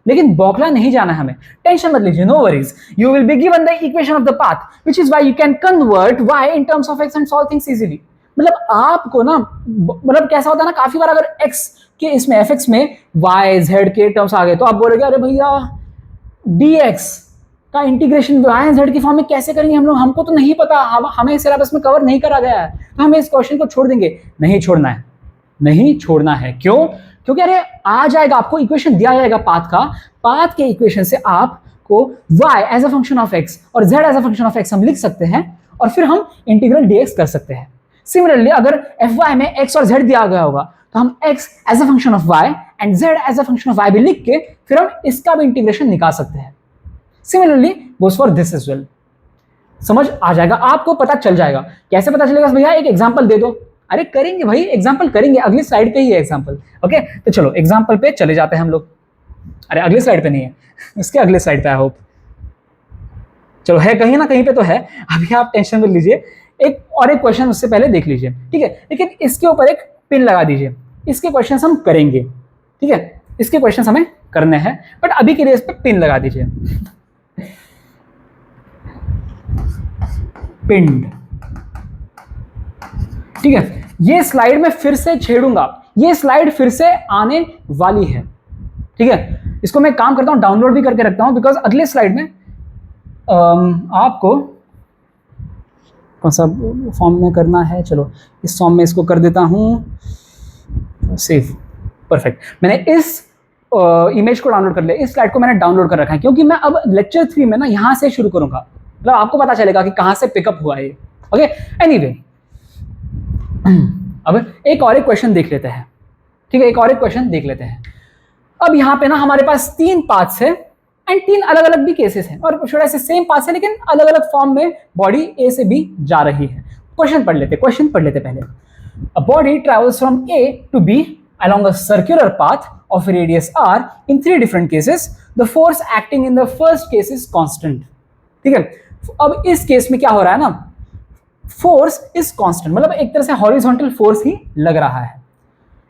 लेकिन बौखला नहीं जाना हमें, टेंशन मत लीजिए, no worries. You will be given the equation of the path which is why you can convert y in terms of x and solve things easily. मतलब आपको ना, मतलब कैसा होता है ना, काफी बार अगर x के इसमें fx में y z के टर्म्स आ गए तो आप बोलोगे अरे भैया dx का इंटीग्रेशन y एंड z की फॉर्म में कैसे करेंगे हम लोग? हमको तो नहीं पता, हमें सिलेबस में कवर नहीं करा गया है, तो हमें इस क्वेश्चन को छोड़ देंगे। नहीं छोड़ना है, नहीं छोड़ना है। क्यों? क्योंकि अरे आ जाएगा, आपको इक्वेशन दिया जाएगा पाथ का, पाथ के इक्वेशन से आपको y as a function of x और z as a function of x हम लिख सकते हैं और फिर हम इंटीग्रल dx कर सकते हैं। सिमिलरली अगर fy में x और z दिया गया होगा तो हम x as a function of y and z as a function of y भी लिख के फिर हम इसका भी इंटीग्रेशन निकाल सकते हैं। Similarly goes for this as well. समझ आ जाएगा, आपको पता चल जाएगा। कैसे पता चलेगा भैया? एक एग्जांपल दे दो। अरे करेंगे भाई, एग्जांपल करेंगे, अगली स्लाइड पे ही है एग्जांपल। ओके, तो चलो एग्जांपल पे चले जाते हैं हम लोग। अरे अगली स्लाइड पे नहीं है, इसके अगले स्लाइड पे आई होप। चलो है कहीं ना कहीं पे तो है, अभी आप टेंशन मत लीजिए। एक क्वेश्चन उससे पहले देख लीजिए, ठीक है? लेकिन इसके ऊपर एक पिन लगा दीजिए, इसके क्वेश्चन हम करेंगे, ठीक है? इसके क्वेश्चन हमें करने हैं, बट अभी के लिए इस पर पिन लगा दीजिए। पिंड, ठीक है? ये स्लाइड में फिर से छेड़ूंगा, ये स्लाइड फिर से आने वाली है, ठीक है? इसको मैं काम करता हूं, डाउनलोड भी करके रखता हूं, बिकॉज अगले स्लाइड में आपको कौन सा फॉर्म में करना है। चलो इस फॉर्म में इसको कर देता हूं सेव, परफेक्ट। मैंने इस इमेज को डाउनलोड कर लिया, इस स्लाइड को मैंने डाउनलोड कर रखा है, क्योंकि मैं अब लेक्चर 3 में ना यहां से शुरू करूंगा, मतलब आपको पता चलेगा कि कहां से पिकअप हुआ है। ओके, एनीवे अब एक और एक क्वेश्चन देख लेते हैं, ठीक है? एक और एक क्वेश्चन देख लेते हैं। अब यहाँ पे ना हमारे पास 3 पाथ्स है एंड 3 अलग अलग भी केसेस हैं, और थोड़ा से सेम पाथ्स है लेकिन अलग अलग फॉर्म में बॉडी ए से बी जा रही है। क्वेश्चन पढ़ लेते पहले। A body travels from A to B along a circular path of radius r in 3 different cases. The force acting in the first case is constant. ठीक है? अब इस केस में क्या हो रहा है ना, फोर्स इज कांस्टेंट, मतलब एक तरह से हॉरिजॉन्टल फोर्स ही लग रहा है,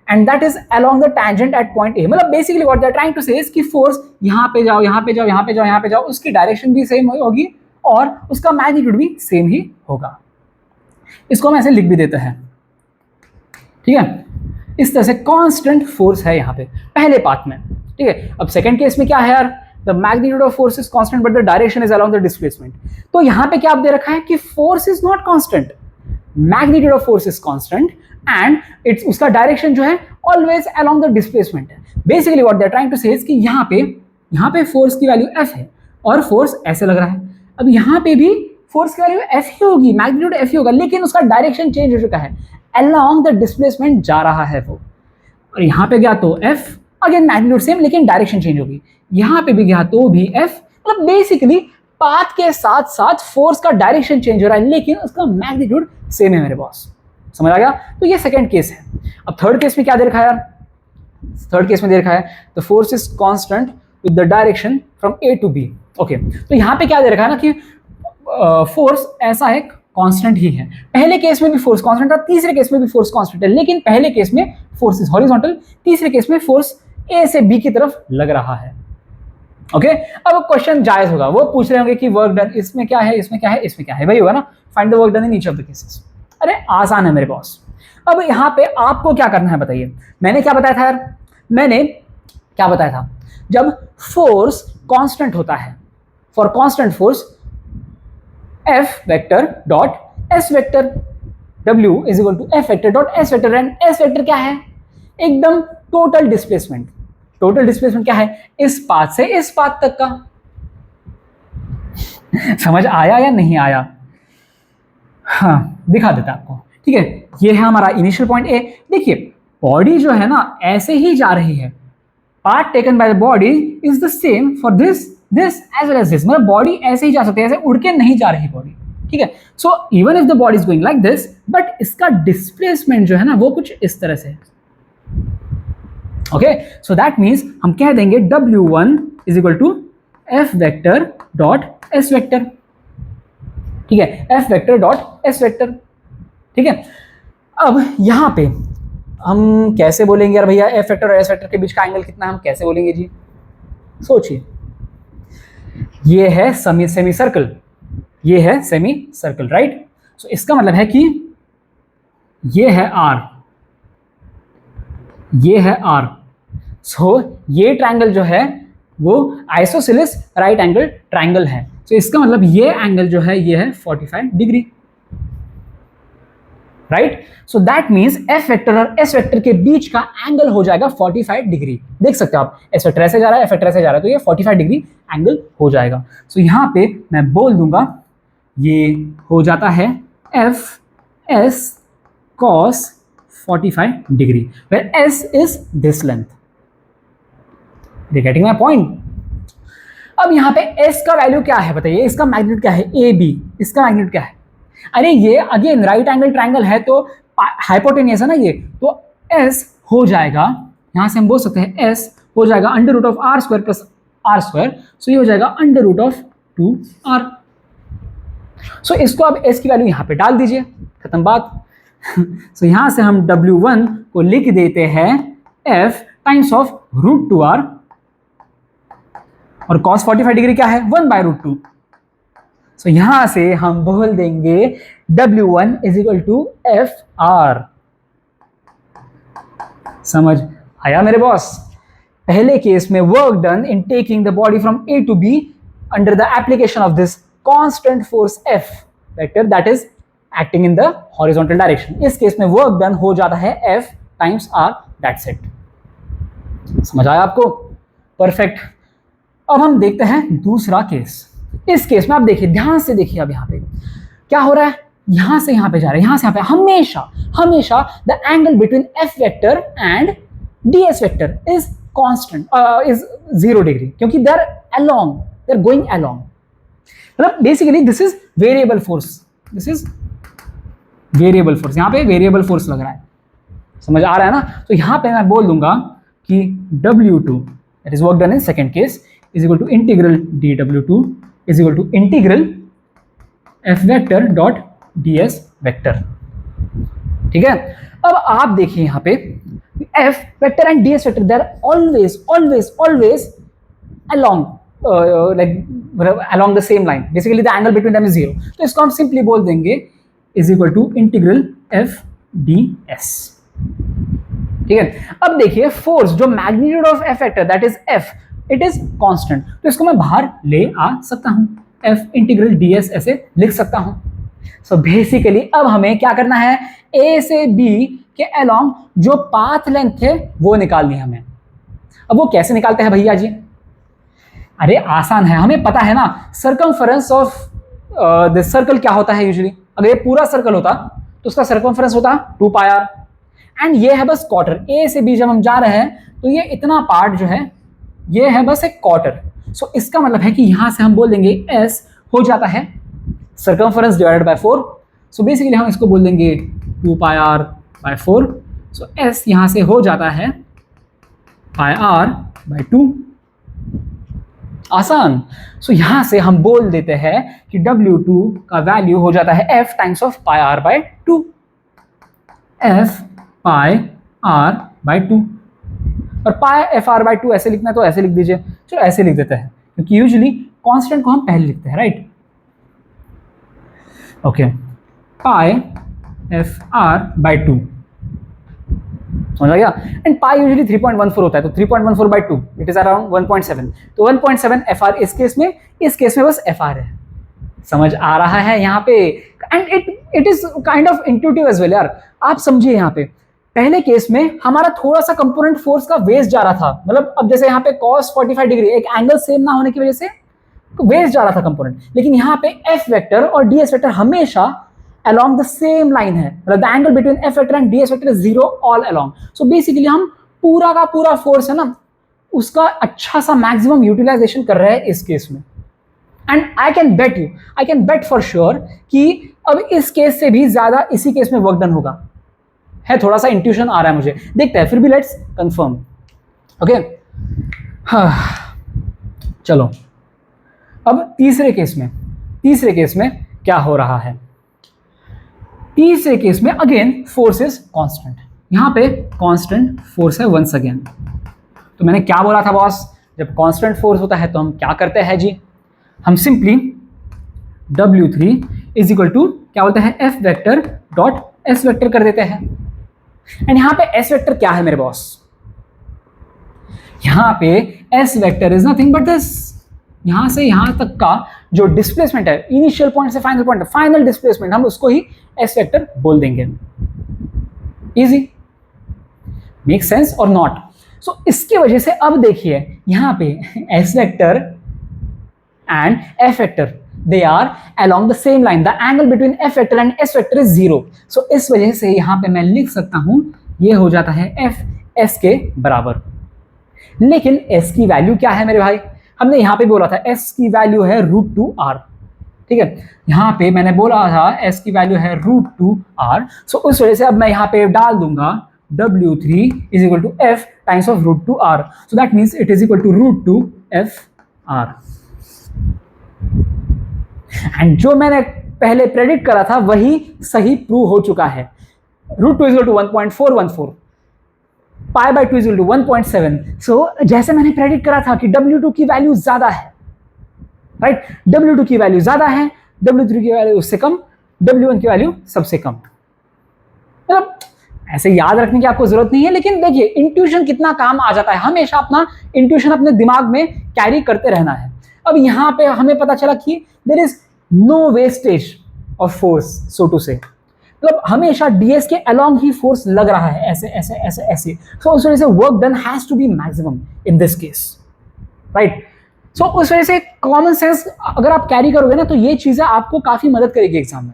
and that is along the tangent at point A. मतलब basically what they are trying to say is कि फोर्स यहां पे जाओ, यहां पे जाओ, यहां पे जाओ, यहां पे जाओ, उसकी डायरेक्शन भी सेम होगी और उसका मैग्नीट्यूड भी सेम ही होगा। इसको हम ऐसे लिख भी देते हैं, ठीक है? इस तरह से कांस्टेंट फोर्स है यहाँ पे पहले पार्ट में, ठीक है? अब सेकंड केस में क्या है यार, the magnitude of force is constant but the direction is along the displacement. तो यहाँ पे क्या आप दे रखा है कि force is not constant, magnitude of force is constant and it's उसका डायरेक्शन जो है ऑलवेज अलोंग द डिस्प्लेसमेंट है। Basically what they are trying to say is कि यहाँ पे फोर्स की वैल्यू एफ है और फोर्स ऐसे लग रहा है। अब यहाँ पे भी फोर्स की वैल्यू एफ ही होगी, मैग्नीट्यूड एफ ही होगा, लेकिन उसका डायरेक्शन चेंज हो चुका है, अलोंग द डिस्प्लेसमेंट जा रहा है वो। और यहाँ पे गया तो एफ, अगेन मैग्नीट्यूड सेम लेकिन डायरेक्शन चेंज होगी। यहाँ पे भी गया तो भी एफ, मतलब बेसिकली पाथ के साथ साथ फोर्स का डायरेक्शन चेंज हो रहा है लेकिन उसका मैग्नीट्यूड सेम है मेरे बॉस। समझ आ गया? तो ये सेकंड केस है। अब थर्ड केस में क्या दे रखा है यार? थर्ड केस में दे रखा है the force is constant with the direction from A to B. Okay, तो यहाँ पे क्या दे रखा है ना कि फोर्स ऐसा है कांस्टेंट ही है। पहले केस में भी फोर्स कांस्टेंट था, तीसरे केस में भी फोर्स कांस्टेंट है, लेकिन पहले केस में फोर्स इज हॉरिजॉन्टल, तीसरे केस में फोर्स ए से बी की तरफ लग रहा है। ओके, अब क्वेश्चन जायज होगा, वो पूछ रहे होंगे कि वर्क डन इसमें क्या है, इसमें क्या है, इसमें क्या है, वही होगा ना, find the work done in each of the cases. अरे आसान है मेरे बॉस। अब यहाँ पे आपको क्या करना है बताइए? मैंने क्या बताया था यार? मैंने क्या बताया था? जब फोर्स कांस्टेंट होता है, for constant force F vector dot S vector W is equal to F vector dot S vector, and S vector क्या है? एकदम टोटल डिस्प्लेसमेंट। टोटल डिस्प्लेसमेंट क्या है? इस पाथ से इस पाथ तक का। समझ आया या नहीं आया? हाँ, दिखा देता आपको, ठीक है? ये है हमारा इनिशियल पॉइंट ए। देखिए बॉडी जो है ना ऐसे ही जा रही है, path taken by the body is the same for this as well as this, मतलब बॉडी ऐसे ही जा सकती है, ऐसे उड़ के नहीं जा रही बॉडी, ठीक है? So even if the body is going like this, but इसका डिस्प्लेसमेंट जो है ना वो कुछ इस तरह से है। ओके, सो दैट मीन्स हम कह देंगे W1 is equal to F vector dot S vector, ठीक है? F vector dot S vector, ठीक है? अब यहां पे हम कैसे बोलेंगे यार भैया F वेक्टर और S वेक्टर के बीच का एंगल कितना, हम कैसे बोलेंगे जी? सोचिए, ये है सेमी सर्कल, ये है सेमी सर्कल, राइट? सो इसका मतलब है कि ये है R, ये है R। सो ये ट्रायंगल जो है वो आइसोसेलेस राइट एंगल ट्रायंगल है। सो इसका मतलब ये एंगल जो है ये है 45 degree, right? So that means F vector और S वेक्टर के बीच का एंगल हो जाएगा 45 डिग्री। देख सकते हो आप, S वेक्टर ऐसे जा रहा है, F वेक्टर ऐसे जा रहा है, तो ये 45 डिग्री एंगल हो जाएगा। सो यहाँ पे मैं बोल दूंगा ये हो जाता है F S cos 45 degree, where S is this length. Are you getting my point? अब यहाँ पे S का वैल्यू क्या है बताइए, इसका मैग्नीट्यूड क्या है, ए बी, इसका मैग्नीट्यूड क्या है? अरे ये अगेन राइट एंगल ट्राइंगल है तो हाइपोटेनियस है ना ये, तो S हो जाएगा, यहां से हम बोल सकते हैं S हो जाएगा under root of R square plus R square, so ये हो जाएगा अंडर रूट ऑफ 2r। सो इसको अब S की वैल्यू यहां पे डाल दीजिए, खत्म बात। सो यहां से हम W1 को लिख देते हैं F times of root 2r, और cos 45 डिग्री क्या है, 1/√2। सो यहां से हम बोल देंगे W1 is equal to FR। समझ आया मेरे बॉस? पहले केस में work done in taking the body from A to B under the application of this constant force F vector that is acting in the horizontal direction. इस case में work done हो जाता है F times R, that's it. समझ आया आपको? Perfect. अब हम देखते हैं दूसरा केस। इस केस में आप देखिए, ध्यान से देखिए, अब यहाँ पे क्या हो रहा है, यहां से यहां पे जा रहे हैं, यहां से यहां पे, हमेशा हमेशा the angle between F vector and DS vector is constant, is 0 degree, क्योंकि दे आर गोइंग अलोंग। मतलब basically this is variable force, this is variable force, यहां पे वेरिएबल फोर्स लग रहा है। समझ आ रहा है ना? तो यहां पे मैं बोल दूंगा कि W2 that is work done in second case is equal to integral dW2 is equal to integral F vector dot DS vector. ठीक है, अब आप देखिए यहां पे F vector and DS vector they are always along along the same line, basically the angle between them is 0। तो इसको हम सिंपली बोल देंगे is equal to integral F DS। ठीक है, अब देखिए फोर्स जो magnitude of F vector that is F, it is constant, तो इसको मैं बाहर ले आ सकता हूं, F इंटीग्रल DS ऐसे लिख सकता हूं। सो बेसिकली अब हमें क्या करना है, A से B के अलोंग जो पाथ लेंथ है वो निकालनी है हमें। अब वो कैसे निकालते हैं भैया जी? अरे आसान है, हमें पता है ना सर्कमफरेंस ऑफ दिस सर्कल क्या होता है यूजुअली। अगर ये पूरा सर्कल होता तो उसका सर्कमफरेंस होता 2πr, एंड ये है बस क्वार्टर। A से B जब हम जा रहे हैं तो ये इतना पार्ट जो है ये है बस एक क्वार्टर। सो इसका मतलब है कि यहां से हम बोल देंगे S हो जाता है circumference divided by 4। So basically हम इसको बोल देंगे 2πr/4। सो S यहां से हो जाता है πr/2। आसान। सो यहां से हम बोल देते हैं कि W2 का वैल्यू हो जाता है F times of πr/2। F πr/2, और πfr/2 ऐसे लिखना है तो ऐसे लिख दीजिए। चलो ऐसे लिख देते हैं क्योंकि यूजुअली कांस्टेंट को हम पहले लिखते हैं, राइट? ओके, πfr/2 समझ आ गया। एंड पाई यूजुअली 3.14 होता है, तो 3.14/2 इट इज अराउंड 1.7। तो 1.7 FR इस केस में बस FR है। समझ आ रहा है यहाँ पे? And it is kind of intuitive as well यार। आप समझिए यहाँ पे पहले केस में हमारा थोड़ा सा कंपोनेंट फोर्स का वेस्ट जा रहा था, मतलब अब जैसे यहाँ पे cos 45 डिग्री एक एंगल सेम ना होने की वजह से वेस्ट जा रहा था कंपोनेंट, लेकिन यहाँ पे F वेक्टर और DS वेक्टर हमेशा along the same line है, मतलब the angle between F vector and DS vector is 0 all along। So basically हम पूरा का पूरा फोर्स है ना उसका अच्छा सा मैक्सिमम यूटिलाइजेशन कर रहे हैं इस केस में। And I can bet for sure कि अब इस केस से भी ज्यादा इसी केस में वर्क डन होगा, है थोड़ा सा इंट्यूशन आ रहा है मुझे, देखते हैं फिर भी लेट्स कंफर्म। ओके, चलो अब तीसरे केस में क्या हो रहा है। तीसरे केस में अगेन फोर्स इज कांस्टेंट, यहां पे कांस्टेंट फोर्स है वंस अगेन। तो मैंने क्या बोला था बॉस, जब कांस्टेंट फोर्स होता है तो हम क्या करते हैं जी, हम simply W3 is equal to क्या बोलते हैं F vector dot S vector कर देते हैं। एंड यहां पे S वेक्टर क्या है मेरे बॉस, यहां पे S vector is nothing but this, यहां से यहां तक का जो डिस्प्लेसमेंट है इनिशियल पॉइंट से फाइनल पॉइंट, फाइनल डिस्प्लेसमेंट, हम उसको ही S वेक्टर बोल देंगे। इजी, मेक सेंस और नॉट? सो इसकी वजह से अब देखिए यहां पे S vector and F vector they are along the same line, the angle between F vector and S vector is 0। so इस वजह से यहां पे मैं लिख सकता हूं ये हो जाता है F S के बराबर। लेकिन S की वैल्यू क्या है मेरे भाई, हमने यहाँ पे बोला था s की वैल्यू है √2r, ठीक है, यहाँ पे मैंने बोला था s की वैल्यू है √2r, सो उस वजह से अब मैं यहाँ पे डाल दूंगा W3 is equal to f times of √2r, so that means it is equal to √2fr। And जो मैंने पहले प्रेडिक्ट करा था वही सही प्रूव हो चुका है। √2 is equal to 1.414, pi by 2 is equal to 1.7। So जैसे मैंने प्रेडिक्ट करा था कि W2 की वैल्यू ज्यादा है, राइट, W2 की वैल्यू ज्यादा है, W3 की वैल्यू उससे कम, W1 की वैल्यू सबसे कम। मतलब ऐसे याद रखने की आपको जरूरत नहीं है, लेकिन देखिए इंट्यूशन कितना काम आ जाता है, हमेशा अपना इंट्यूशन अपने दिमाग में कैरी करते रहना है। अब यहाँ पे हमें पता चला कि there is no wastage of force, so to say, मतलब हमेशा ds के अलोंग ही फोर्स लग रहा है, ऐसे ऐसे ऐसे ऐसे, सो उस वजह से work done has to be maximum in this case, right. So उस वजह से कॉमन सेंस अगर आप कैरी करोगे ना तो ये चीजें आपको काफी मदद करेगी एग्जाम में।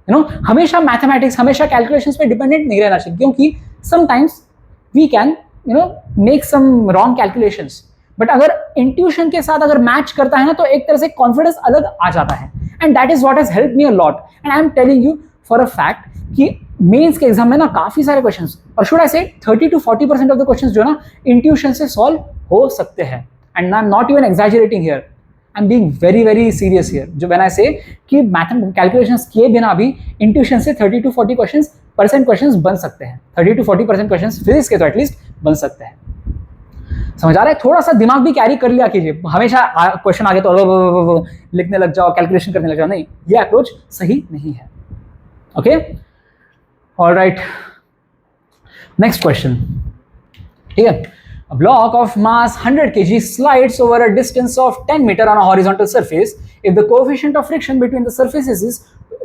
यू नो, हमेशा मैथमेटिक्स, हमेशा कैलकुलेशंस पे डिपेंडेंट नहीं रहना चाहिए, क्योंकि sometimes we can make some wrong calculations, but अगर इंट्यूशन के साथ अगर मैच करता है ना तो एक तरह से कॉन्फिडेंस अलग आ जाता है, and that is what has helped me a lot. And I am telling you for a fact कि मेंस के एग्जाम में ना काफी सारे क्वेश्चंस, और शुड आई से 30 to 40% ऑफ द क्वेश्चंस जो ना इंट्यूशन से सॉल्व हो सकते हैं। And I am not even exaggerating here, I am being very very serious here, जो व्हेन आई से कि मैथमेटिक्स कैलकुलेशंस किए बिना भी इंट्यूशन से 30 to 40% क्वेश्चंस बन सकते हैं। 30 to 40% क्वेश्चंस फिजिक्स के तो एटलीस्ट बन सकते हैं। समझ आ रहा है? थोड़ा सा दिमाग भी कैरी कर लिया कीजिए, हमेशा क्वेश्चन आगे तो लिखने लग जाओ, कैलकुलेशन करने लग जाओ, नहीं, ये अप्रोच सही नहीं है। ओके, ऑलराइट, नेक्स्ट क्वेश्चन, ठीक है। A block of mass 100 kg slides over a distance of 10 meter on a horizontal surface. If the coefficient of friction between the surfaces is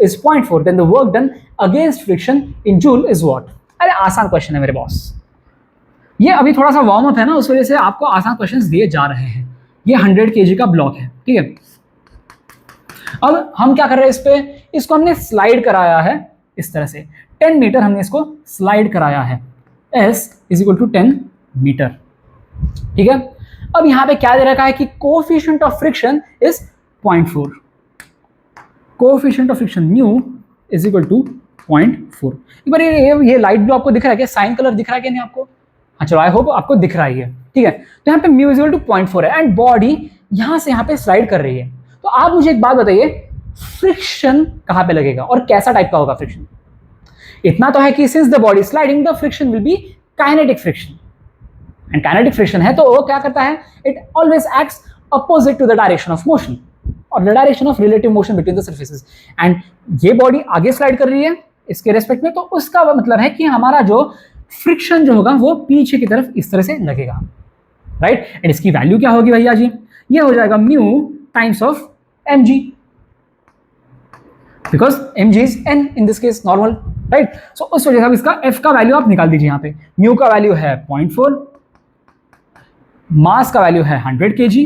0.4, then the work done against friction in joule is what? अरे आसान question है मेरे boss, ये अभी थोड़ा सा warm up है ना, उस वजह से आपको आसान क्वेश्चंस दिए जा रहे हैं। ये 100 kg का ब्लॉक है, ठीक है। अब हम क्या कर रहे हैं, इस पे इसको हमने स्लाइड कराया है इस तरह से, 10 मीटर हमने इसको स्लाइड कराया है, S is equal to 10 meter, ठीक है। अब यहां पे क्या दे रखा है कि coefficient of friction is 0.4, coefficient of friction mu is equal to 0.4। एक बार ये लाइट ब्लू आपको दिख रहा है क्या, साइन कलर दिख रहा है क्या नहीं आपको? हाँ चलो, आई होप आपको दिख रहा है, ठीक है। तो यहाँ पे म्यू इज इक्वल टू 0.4 है, एंड बॉडी यहां से यहाँ पे स्लाइड कर रही है। तो आप मुझे एक बात बताइए, फ्रिक्शन कहां पे लगेगा और कैसा टाइप का होगा फ्रिक्शन? इतना तो है कि since the body sliding the friction will be kinetic friction, and kinetic friction है तो वो क्या करता है, it always acts opposite to the direction of motion और the direction of relative motion between the surfaces. And ये body आगे slide कर रही है इसके रेस्पेक्ट में, तो उसका मतलब है कि हमारा जो फ्रिक्शन जो होगा वो पीछे की तरफ इस तरह से लगेगा, राइट। एंड इसकी वैल्यू क्या होगी भैया जी, ये हो जाएगा mu times of mg, because mg is n in this case, normal, right. So उस वजह से अब इसका f का वैल्यू आप निकाल दीजिए। यहाँ पे म्यू का वैल्यू है 0.4, मास का वैल्यू है 100 kg,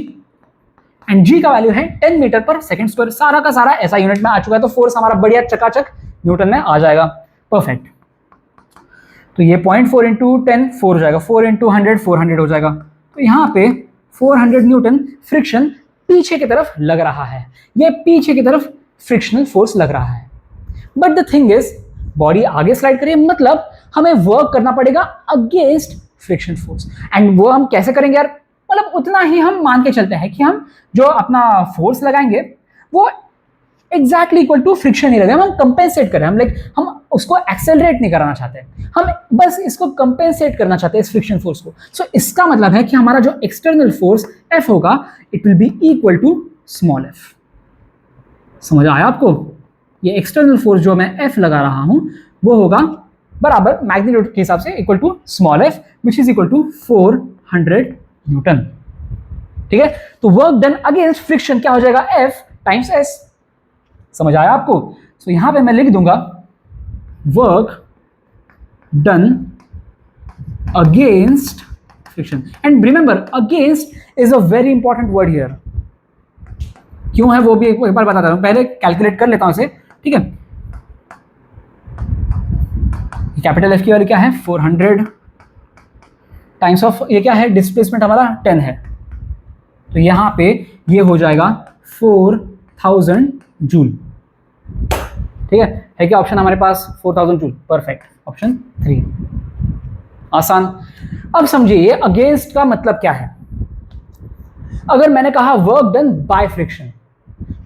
एंड g का वैल्यू है 10 मीटर पर सेकंड स्क्वायर। सारा का सारा ऐसा यूनिट में आ चुका है, तो फोर्स हमारा बढ़िया चकाचक न्यूटन में आ जाएगा, परफेक्ट। तो ये 0.4 इंटू 10 4 हो जाएगा, 4 इंटू 100 400 हो जाएगा। तो यहाँ पे 400 न्यूटन फ्रिक्शन पीछे की तरफ लग रहा है, ये पीछे की तरफ फ्रिक्शनल फोर्स लग रहा है। But the thing is, body आगे स्लाइड करिए, मतलब हमें वर्क करना पड़ेगा अगेंस्ट फ्रिक्शन फोर्स। एंड वो हम कैसे करेंगे यार, मतलब उतना ही हम मान के चलते हैं कि हम जो अपना फोर्स लगाएंगे वो एग्जैक्टली इक्वल टू फ्रिक्शन ही लगेगा, हम कंपेंसेट करें, हम उसको एक्सेलरेट नहीं कराना चाहते, हम बस इसको कंपेंसेट करना चाहते हैं इस फ्रिक्शन फोर्स को। सो इसका मतलब है कि हमारा जो एक्सटर्नल फोर्स F होगा it will be equal to small f। समझ आया आपको? ये एक्सटर्नल फोर्स जो मैं F लगा रहा हूं वो होगा बराबर मैग्नीट्यूड के हिसाब से equal to small f, which is equal to 400 newton, ठीक है। तो वर्क डन अगेंस्ट फ्रिक्शन क्या हो जाएगा, F टाइम्स S। समझ आया आपको? सो यहां पे मैं लिख दूंगा work done against friction, and remember against is a very important word here. क्यों है वो भी एक बार बताता हूं, पहले कैलकुलेट कर लेता हूं इसे, ठीक है। कैपिटल F की वैल्यू क्या है 400 टाइम्स ऑफ ये क्या है, डिस्प्लेसमेंट हमारा 10 है, तो यहां पे ये हो जाएगा 4000 जूल। ठीक है क्या ऑप्शन हमारे पास 4000 जूल? परफेक्ट, ऑप्शन 3 आसान। अब समझिए ये अगेंस्ट का मतलब क्या है। अगर मैंने कहा work done by friction,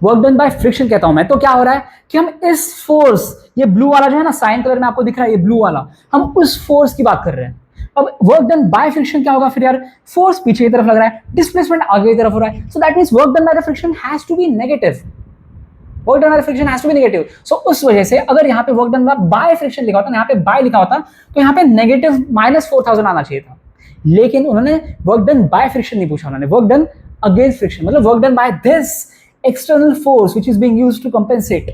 work done by friction कहता हूं मैं, तो क्या हो रहा है कि हम इस फोर्स, ये ब्लू वाला जो है ना साइन कलर में आपको दिख रहा है, ये ब्लू वाला, हम उस फोर्स की बात कर रहे हैं। अब वर्क डन बाय फ्रिक्शन क्या होगा फिर यार? फोर्स पीछे की तरफ लग रहा है, डिस्प्लेसमेंट आगे की तरफ हो रहा है, so that means work done by the friction has to be negative. Work done by friction has to be negative. So उस वजह से अगर यहाँ पे वर्क डन बाय फ्रिक्शन लिखा होता, यहाँ पे बाय लिखा होता, तो यहाँ पे नेगेटिव -4000 आना चाहिए था, लेकिन उन्होंने वर्क डन बाय फ्रिक्शन नहीं पूछा, उन्होंने वर्क डन अगेंस्ट फ्रिक्शन, मतलब work done by this external force which is being used to compensate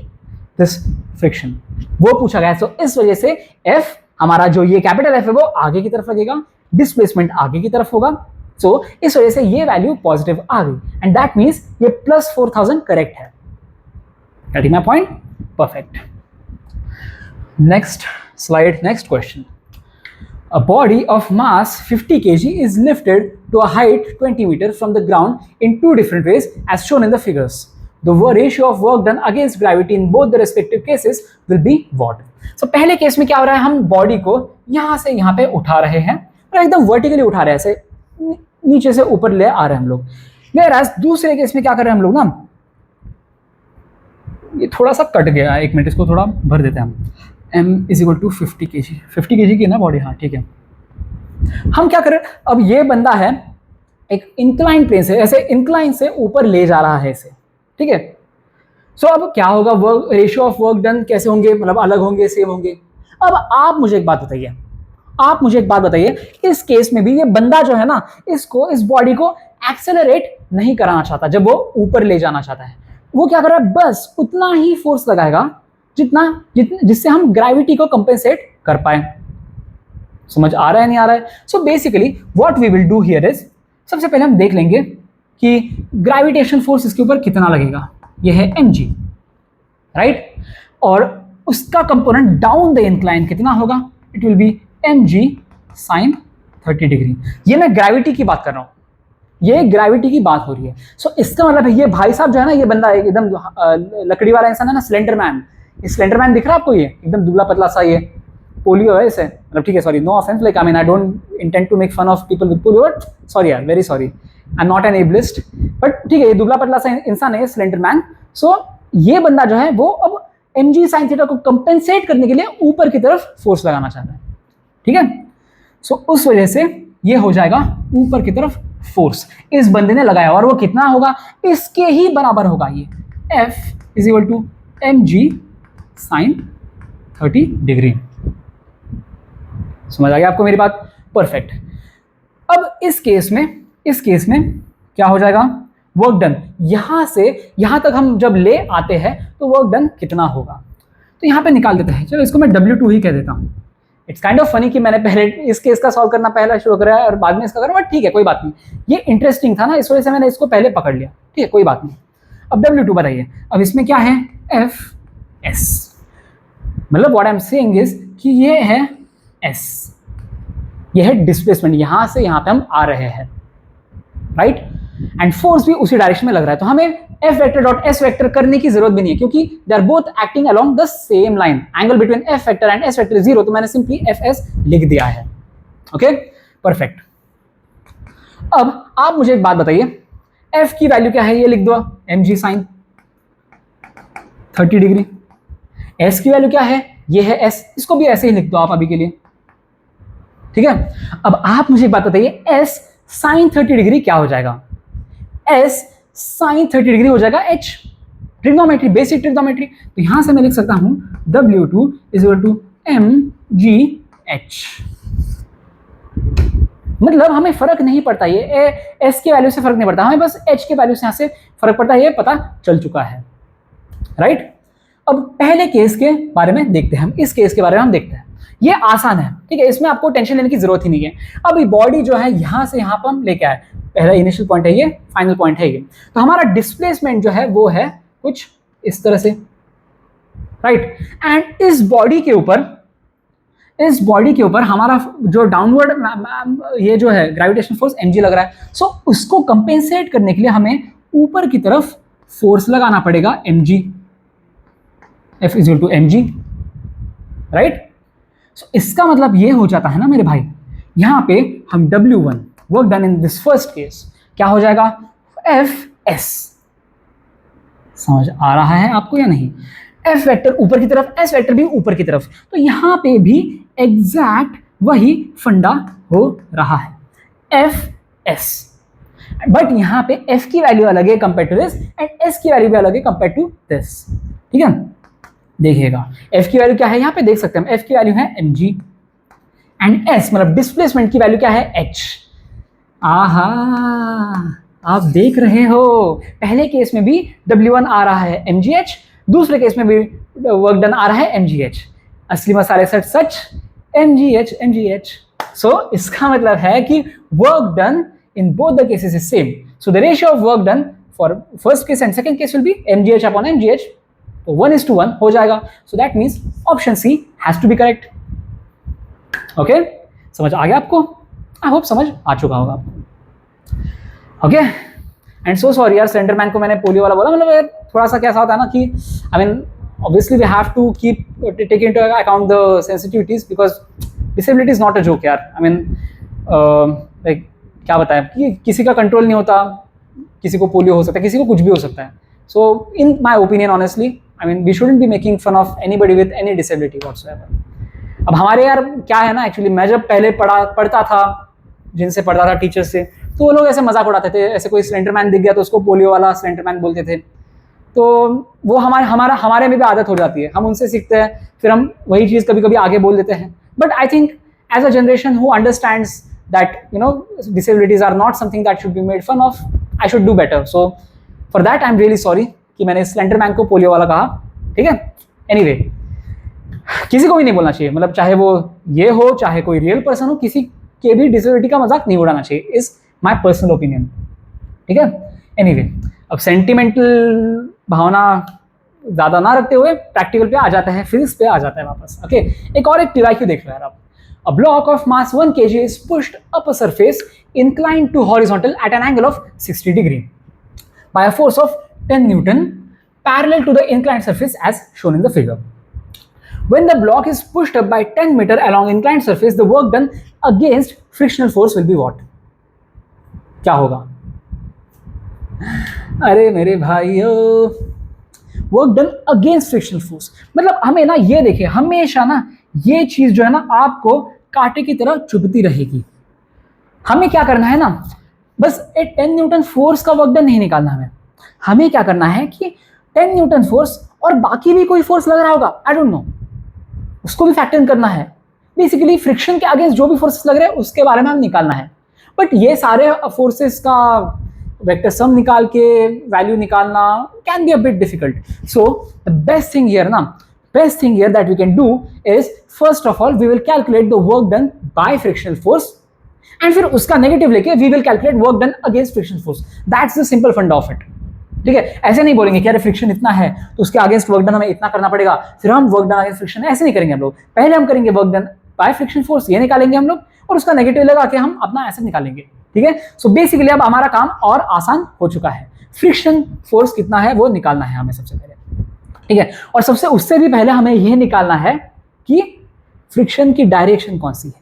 this friction, वो पूछा गया। सो इस वजह से एफ हमारा जो ये कैपिटल एफ है वो आगे की तरफ लगेगा, डिस्प्लेसमेंट आगे की तरफ होगा, सो इस वजह से ये वैल्यू पॉजिटिव आ गई, एंड दैट मींस ये +4000 करेक्ट है। Getting my point? Perfect. Next slide, next question. A body of mass 50 kg is lifted to a height 20 meters from the ground in two different ways as shown in the figures. The ratio of work done against gravity in both the respective cases will be what? So पहले case में क्या हो रहा है, हम body को यहाँ से यहाँ पे उठा रहे हैं और एकदम वर्टिकली उठा रहे हैं, ऐसे नीचे से ऊपर ले आ रहे हैं हम लोग। Whereas दूसरे केस में क्या कर रहे हैं हम लोग ना, ये थोड़ा सा कट गया, एक मिनट इसको थोड़ा भर देते हैं हम। m = 50 kg, 50 kg की ना बॉडी, हाँ ठीक है। हम क्या करें, अब ये बंदा है एक इंक्लाइन प्लेन से, ऐसे इंक्लाइन से ऊपर ले जा रहा है इसे, ठीक है। सो अब क्या होगा, work ratio of work done कैसे होंगे, मतलब अलग होंगे, सेम होंगे। अब आप मुझे एक बात बताइए, इस केस में भी ये बंदा जो है ना, इसको, इस बॉडी को एक्सेलरेट नहीं कराना चाहता, जब वो ऊपर ले जाना चाहता है, वो क्या कर रहा है, बस उतना ही फोर्स लगाएगा जिससे हम ग्रेविटी को कंपेंसेट कर पाए। समझ आ रहा है, नहीं आ रहा है? So basically what we will do here is, सबसे पहले हम देख लेंगे कि ग्रेविटेशन फोर्स इसके ऊपर कितना लगेगा। ये है mg, राइट, और उसका कंपोनेंट डाउन द इंक्लाइन कितना होगा, it will be mg sin 30 degree. ये मैं ग्रेविटी की बात कर रहा हूं, ये ग्रेविटी की बात हो रही है। सो इसका मतलब है ये भाई साहब जो है ना, ये बंदा एकदम लकड़ी वाला इंसान है ना, स्लेंडर मैन, ये स्लेंडर मैन दिख रहा है आपको, ये एकदम दुबला पतला सा, ये पोलियो है इसे, मतलब ठीक है, sorry, no offence, like I mean I don't intend to make fun of people with polio, but sorry यार, very sorry, I am not an ableist, but ठीक है, ये दुबला पतला सा इंसान है, स्लेंडर मैन। सो ये बंदा जो है वो अब mg sin थीटा को कंपेंसेट करने के लिए ऊपर की तरफ फोर्स लगाना चाहता है, ठीक है। सो उस वजह से ये हो जाएगा ऊपर की तरफ फोर्स इस बंदे ने लगाया, और वो कितना होगा, इसके ही बराबर होगा, ये F = mg sin 30 डिग्री। समझ आ गया आपको मेरी बात? परफेक्ट। अब इस केस में क्या हो जाएगा, वर्क डन यहां से यहां तक हम जब ले आते हैं तो वर्क डन कितना होगा, तो यहां पे निकाल देते हैं। चलो इसको मैं W2 ही कह देता हूं। इट्स काइंड ऑफ फनी कि मैंने पहले इस केस का सॉल्व करना पहला शुरू करा है और बाद में इसका करा, बट ठीक है, कोई बात नहीं, ये इंटरेस्टिंग था ना, इस वजह से मैंने इसको पहले पकड़ लिया, ठीक है, कोई बात नहीं। अब W2 बताइए, अब इसमें क्या है, Fs, मतलब what I am saying is कि ये है S, ये है डिस्प्लेसमेंट, यहां से यहां पे हम आ रहे हैं, राइट, एंड फोर्स भी उसी डायरेक्शन में लग रहा है, तो हमें F vector dot S vector करने की जरूरत भी नहीं है, क्योंकि they are both acting along the same line, angle between F vector and S vector 0, तो मैंने सिंपली Fs लिख दिया है। Okay, perfect. अब आप मुझे एक बात बताइए, F की वैल्यू क्या है, ये लिख दो, mg sin 30 डिग्री। S की वैल्यू क्या है, ये है S, इसको भी ऐसे ही लिख दो आप अभी के लिए, ठीक है। अब आप मुझे एक बात बताइए, S sin 30 डिग्री क्या हो जाएगा, S sin 30 डिग्री हो जाएगा H, ट्रिग्नोमेट्री, बेसिक ट्रिग्नोमेट्री, तो यहां से मैं लिख सकता हूं W2 = mgh। मतलब हमें फर्क नहीं पड़ता, ये S की वैल्यू से फर्क नहीं पड़ता, हमें बस H की वैल्यू से यहां से फर्क पड़ता है, ये पता चल चुका है, राइट। अब पहले केस के बारे में देखते हैं हम, इस केस के बारे में हम देखते हैं, ये आसान है, ठीक है, इसमें आपको टेंशन लेने की जरूरत ही नहीं है। अब ये बॉडी जो है यहां से यहां पर हम लेके आए, पहला इनिशियल पॉइंट है ये, फाइनल पॉइंट है ये, तो हमारा डिस्प्लेसमेंट जो है वो है कुछ इस तरह से, राइट, एंड इस बॉडी के ऊपर इस बॉडी के ऊपर हमारा जो डाउनवर्ड ये जो है ग्रेविटेशनल फोर्स mg लग रहा है, सो उसको कंपेंसेट करने के लिए हमें ऊपर की तरफ फोर्स लगाना पड़ेगा mg, F is to mg, right. So इसका मतलब ये हो जाता है ना मेरे भाई, यहां पे हम W1 work done in this first case क्या हो जाएगा, Fs। समझ आ रहा है आपको या नहीं? F वेक्टर ऊपर की तरफ, S वेक्टर भी ऊपर की तरफ, तो यहां पे भी एग्जैक्ट वही फंडा हो रहा है, Fs। बट यहां पे F की वैल्यू अलग है compare to this and S की वैल्यू भी अलग है कंपेयर टू दिस, ठीक है। देखिएगा F की वैल्यू क्या है, यहां पे देख सकते हैं हम, F की वैल्यू है mg एंड S मतलब डिस्प्लेसमेंट की वैल्यू क्या है, h। आहा, आप देख रहे हो, पहले केस में भी W1 आ रहा है mgh, दूसरे केस में भी वर्क डन आ रहा है mgh। असली मसाले सच सच mgh। सो इसका मतलब है कि work done in both the cases is same, so the ratio of work done for first case and second case will be mgh upon mgh, तो 1:1 हो जाएगा। सो दैट मीन्स option C has to be correct. Okay, समझ आ गया आपको? I hope समझ आ चुका होगा आपको। ओके, एंड सो सॉरी यार, स्लेंडरमैन को मैंने पोलियो वाला बोला, मतलब थोड़ा सा कैसा होता है ना कि I mean obviously we have to keep take into account the sensitivities, because disability is not a joke यार। आई मीन लाइक क्या बताएं कि किसी का कंट्रोल नहीं होता, किसी को पोलियो हो सकता है, किसी को कुछ भी हो सकता है। So in my opinion honestly, I mean we shouldn't be making fun of anybody with any disability whatsoever. अब हमारे यार क्या है ना, एक्चुअली मैं जब पहले पढ़ता था, जिनसे पढ़ता था टीचर्स से, तो वो लोग ऐसे मजाक उड़ाते थे, ऐसे कोई स्लेंडरमैन दिख गया तो उसको पोलियो वाला स्लेंडरमैन बोलते थे। तो वो हमारे में भी आदत हो जाती है, हम उनसे सीखते हैं, फिर हम वही चीज़ कभी कभी आगे बोल देते हैं। But I think as a generation who understands that you know disabilities are not something that should be made fun of, I should do better. So for that I am really sorry कि मैंने Slenderman को polio वाला कहा, ठीक है। Anyway, किसी को भी नहीं बोलना चाहिए, मतलब चाहे वो ये हो चाहे कोई रियल पर्सन हो, किसी के भी डिसेबिलिटी का मजाक नहीं उड़ाना चाहिए, इज माय पर्सनल ओपिनियन, ठीक है। एनीवे, अब सेंटिमेंटल भावना ज्यादा ना रखते हुए प्रैक्टिकल पे आ जाता है, फिजिक्स पे आ जाता है वापस। ओके, एक और एक टीवाईक्यू देख लो यार आप। A block of mass 1 kg is pushed up a surface inclined to horizontal at an angle of 60 degree by a force of 10 Newton parallel to the inclined surface as shown in the figure. When the block is pushed up by 10 meter along inclined surface, the work done against frictional force will be what? क्या होगा? अरे मेरे भाइयों, work done against frictional force मतलब हमें ना ये देखिए, हमेशा ना ये चीज जो है ना आपको कांटे की तरह चुभती रहेगी। हमें क्या करना है ना, बस एक 10 न्यूटन फोर्स का वर्क डन नहीं निकालना हमें क्या करना है कि 10 न्यूटन फोर्स और बाकी भी कोई फोर्स लग रहा होगा, आई डोंट नो, उसको भी फैक्टर इन करना है। बेसिकली फ्रिक्शन के अगेंस्ट जो भी फोर्सेस लग रहे हैं उसके बारे में हमें निकालना है। बट ये सारे फोर्सेस का वेक्टर सम निकाल के वैल्यू निकालना can be a bit difficult. So the best thing here that we can do is, first of all we will calculate the work done by frictional force and फिर उसका negative लेके we will calculate work done against frictional force. That's the simple funda of it, ठीक है। ऐसे नहीं बोलेंगे कि अरे फ्रिक्शन इतना है तो उसके अगेंस्ट वर्क डन हमें इतना करना पड़ेगा, फिर हम वर्क डन अगेंस्ट फ्रिक्शन, ऐसे नहीं करेंगे हम लोग। पहले हम करेंगे work done by friction force, ये निकालेंगे हम लोग, और उसका नेगेटिव लगा के हम अपना ऐसे निकालेंगे, ठीक है। सो बेसिकली अब हमारा काम और आसान हो चुका है, फ्रिक्शन फोर्स कितना है वो निकालना है हमें सबसे पहले, ठीक है। और सबसे उससे भी पहले हमें यह निकालना है कि फ्रिक्शन की डायरेक्शन कौन सी है।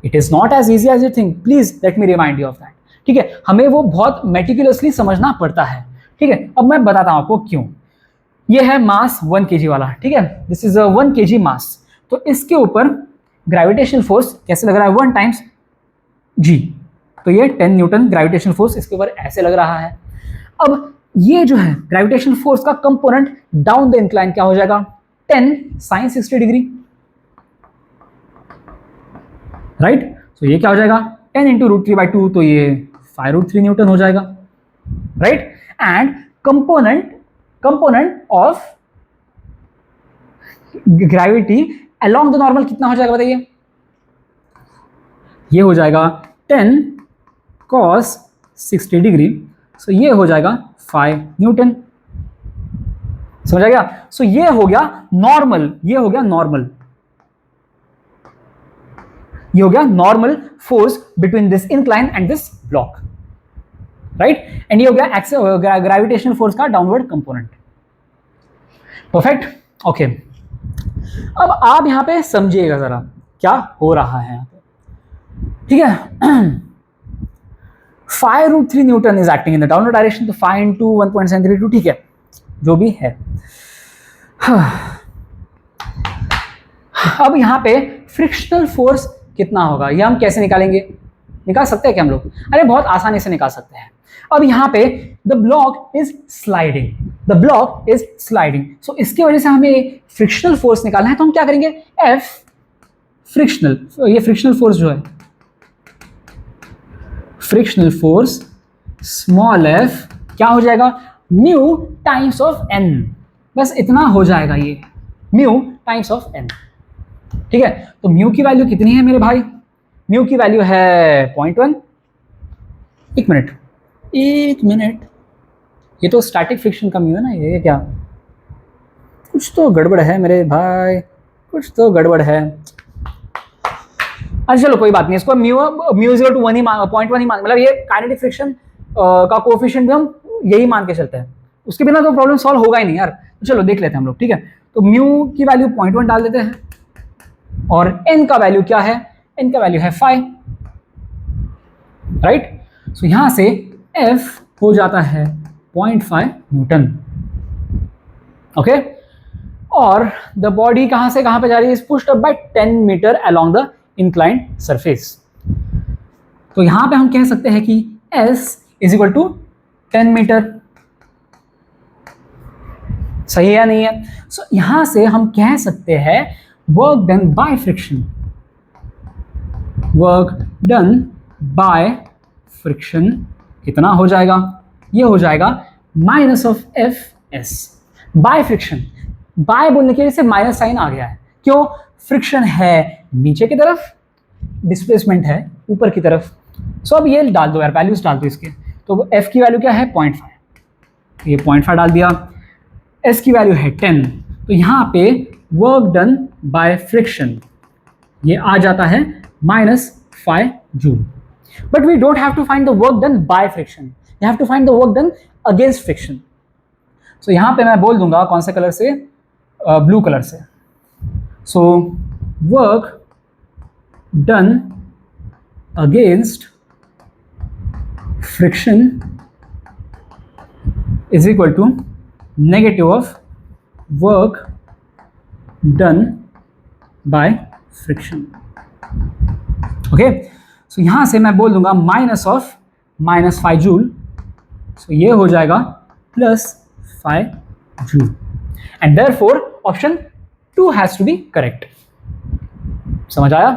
It is not as easy as you think, please let me remind you of that, ठीक है। हमें वो बहुत मेटिकुलसली समझना पड़ता है, ठीक है। अब मैं बताता हूं आपको क्यों। ये है मास 1 kg वाला, ठीक है, दिस इज अ 1 kg मास। तो इसके ऊपर ग्रेविटेशनल फोर्स कैसे लग रहा है, 1 टाइम्स g, तो ये 10 न्यूटन ग्रेविटेशनल फोर्स इसके ऊपर ऐसे लग रहा है। अब ये जो है ग्रेविटेशनल फोर्स का कंपोनेंट डाउन द इंक्लाइन क्या हो जाएगा, 10 sin 60 डिग्री, राइट। तो ये क्या हो जाएगा 10 इंटू √3/2, तो ये 5√3 न्यूटन हो जाएगा, right. And component of gravity along the normal कितना हो जाएगा बताइए, ये हो जाएगा 10 cos 60 डिग्री, सो ये हो जाएगा 5 न्यूटन, समझ आ गया। सो ये हो गया नॉर्मल, ये हो गया normal force between this incline and this block, right, and ये हो गया ग्रेविटेशनल फोर्स का डाउनवर्ड कंपोनेंट। Perfect, okay. अब आप यहां पे समझिएगा जरा क्या हो रहा है यहां पे, ठीक है। 5√3 Newton is acting in the downward direction, तो 5 इंटू 1.732, ठीक है, जो भी है। अब यहां पे फ्रिक्शनल फोर्स कितना होगा, ये हम कैसे निकालेंगे, निकाल सकते हैं क्या हम लोग? अरे बहुत आसानी से निकाल सकते हैं। अब यहां पे the block is sliding, the block is sliding, so इसकी वजह से हमें फ्रिक्शनल फोर्स निकालना है, तो हम क्या करेंगे, एफ फ्रिक्शनल, ये फ्रिक्शनल फोर्स जो है, फ्रिक्शनल फोर्स स्मॉल एफ क्या हो जाएगा, म्यू टाइम्स ऑफ एन, बस इतना हो जाएगा, ये म्यू टाइम्स ऑफ एन, ठीक है। तो म्यू की वैल्यू कितनी है मेरे भाई, म्यू की वैल्यू है 0.1, एक मिनट, ये तो स्टैटिक फ्रिक्शन का म्यू है ना, ये क्या, कुछ तो गड़बड़ है मेरे भाई, कुछ तो गड़बड़ है। अच्छा चलो कोई बात नहीं, इसको म्यू इज इक्वल टू 1 ही 0.1 ही मान, मतलब ये काइनेटिक फ्रिक्शन का कोएफिशिएंट भी हम यही मान के चलते हैं, उसके बिना तो प्रॉब्लम सॉल्व होगा ही नहीं यार। तो चलो देख लेते हैं हम लोग, ठीक है। तो म्यू की वैल्यू 0.1 डाल देते हैं, और n का वैल्यू क्या है, n का वैल्यू है 5, राइट। सो यहां से f हो जाता है 0.5 न्यूटन, ओके। और द बॉडी कहां से कहां पे जा रही है, is pushed up by 10 meter along the inclined surface. तो यहां पे हम कह सकते हैं कि s is equal to 10 meter, सही है या नहीं है? सो यहां से हम कह सकते हैं work done by friction, work done by friction कितना हो जाएगा, ये हो जाएगा minus of F S by friction. By बोलने के लिए से माइनस साइन आ गया है, क्यों, फ्रिक्शन है नीचे की तरफ, डिस्प्लेसमेंट है ऊपर की तरफ। सो अब ये डाल दो यार, वैल्यूज डाल दो इसके, तो एफ की वैल्यू क्या है 0.5, ये 0.5 डाल दिया, एस की वैल्यू है 10, तो यहां पे वर्क डन बाय फ्रिक्शन ये आ जाता है -5 joule. But we don't have to find the work done by friction, you have to find the work done against friction. So यहां पे मैं बोल दूंगा कौन से कलर से, ब्लू कलर से। So work done against friction is equal to negative of work done by friction, okay. So यहां से मैं बोल दूंगा -5 जूल, सो ये हो जाएगा +5 joule, and therefore option 2 has to be correct. समझ आया?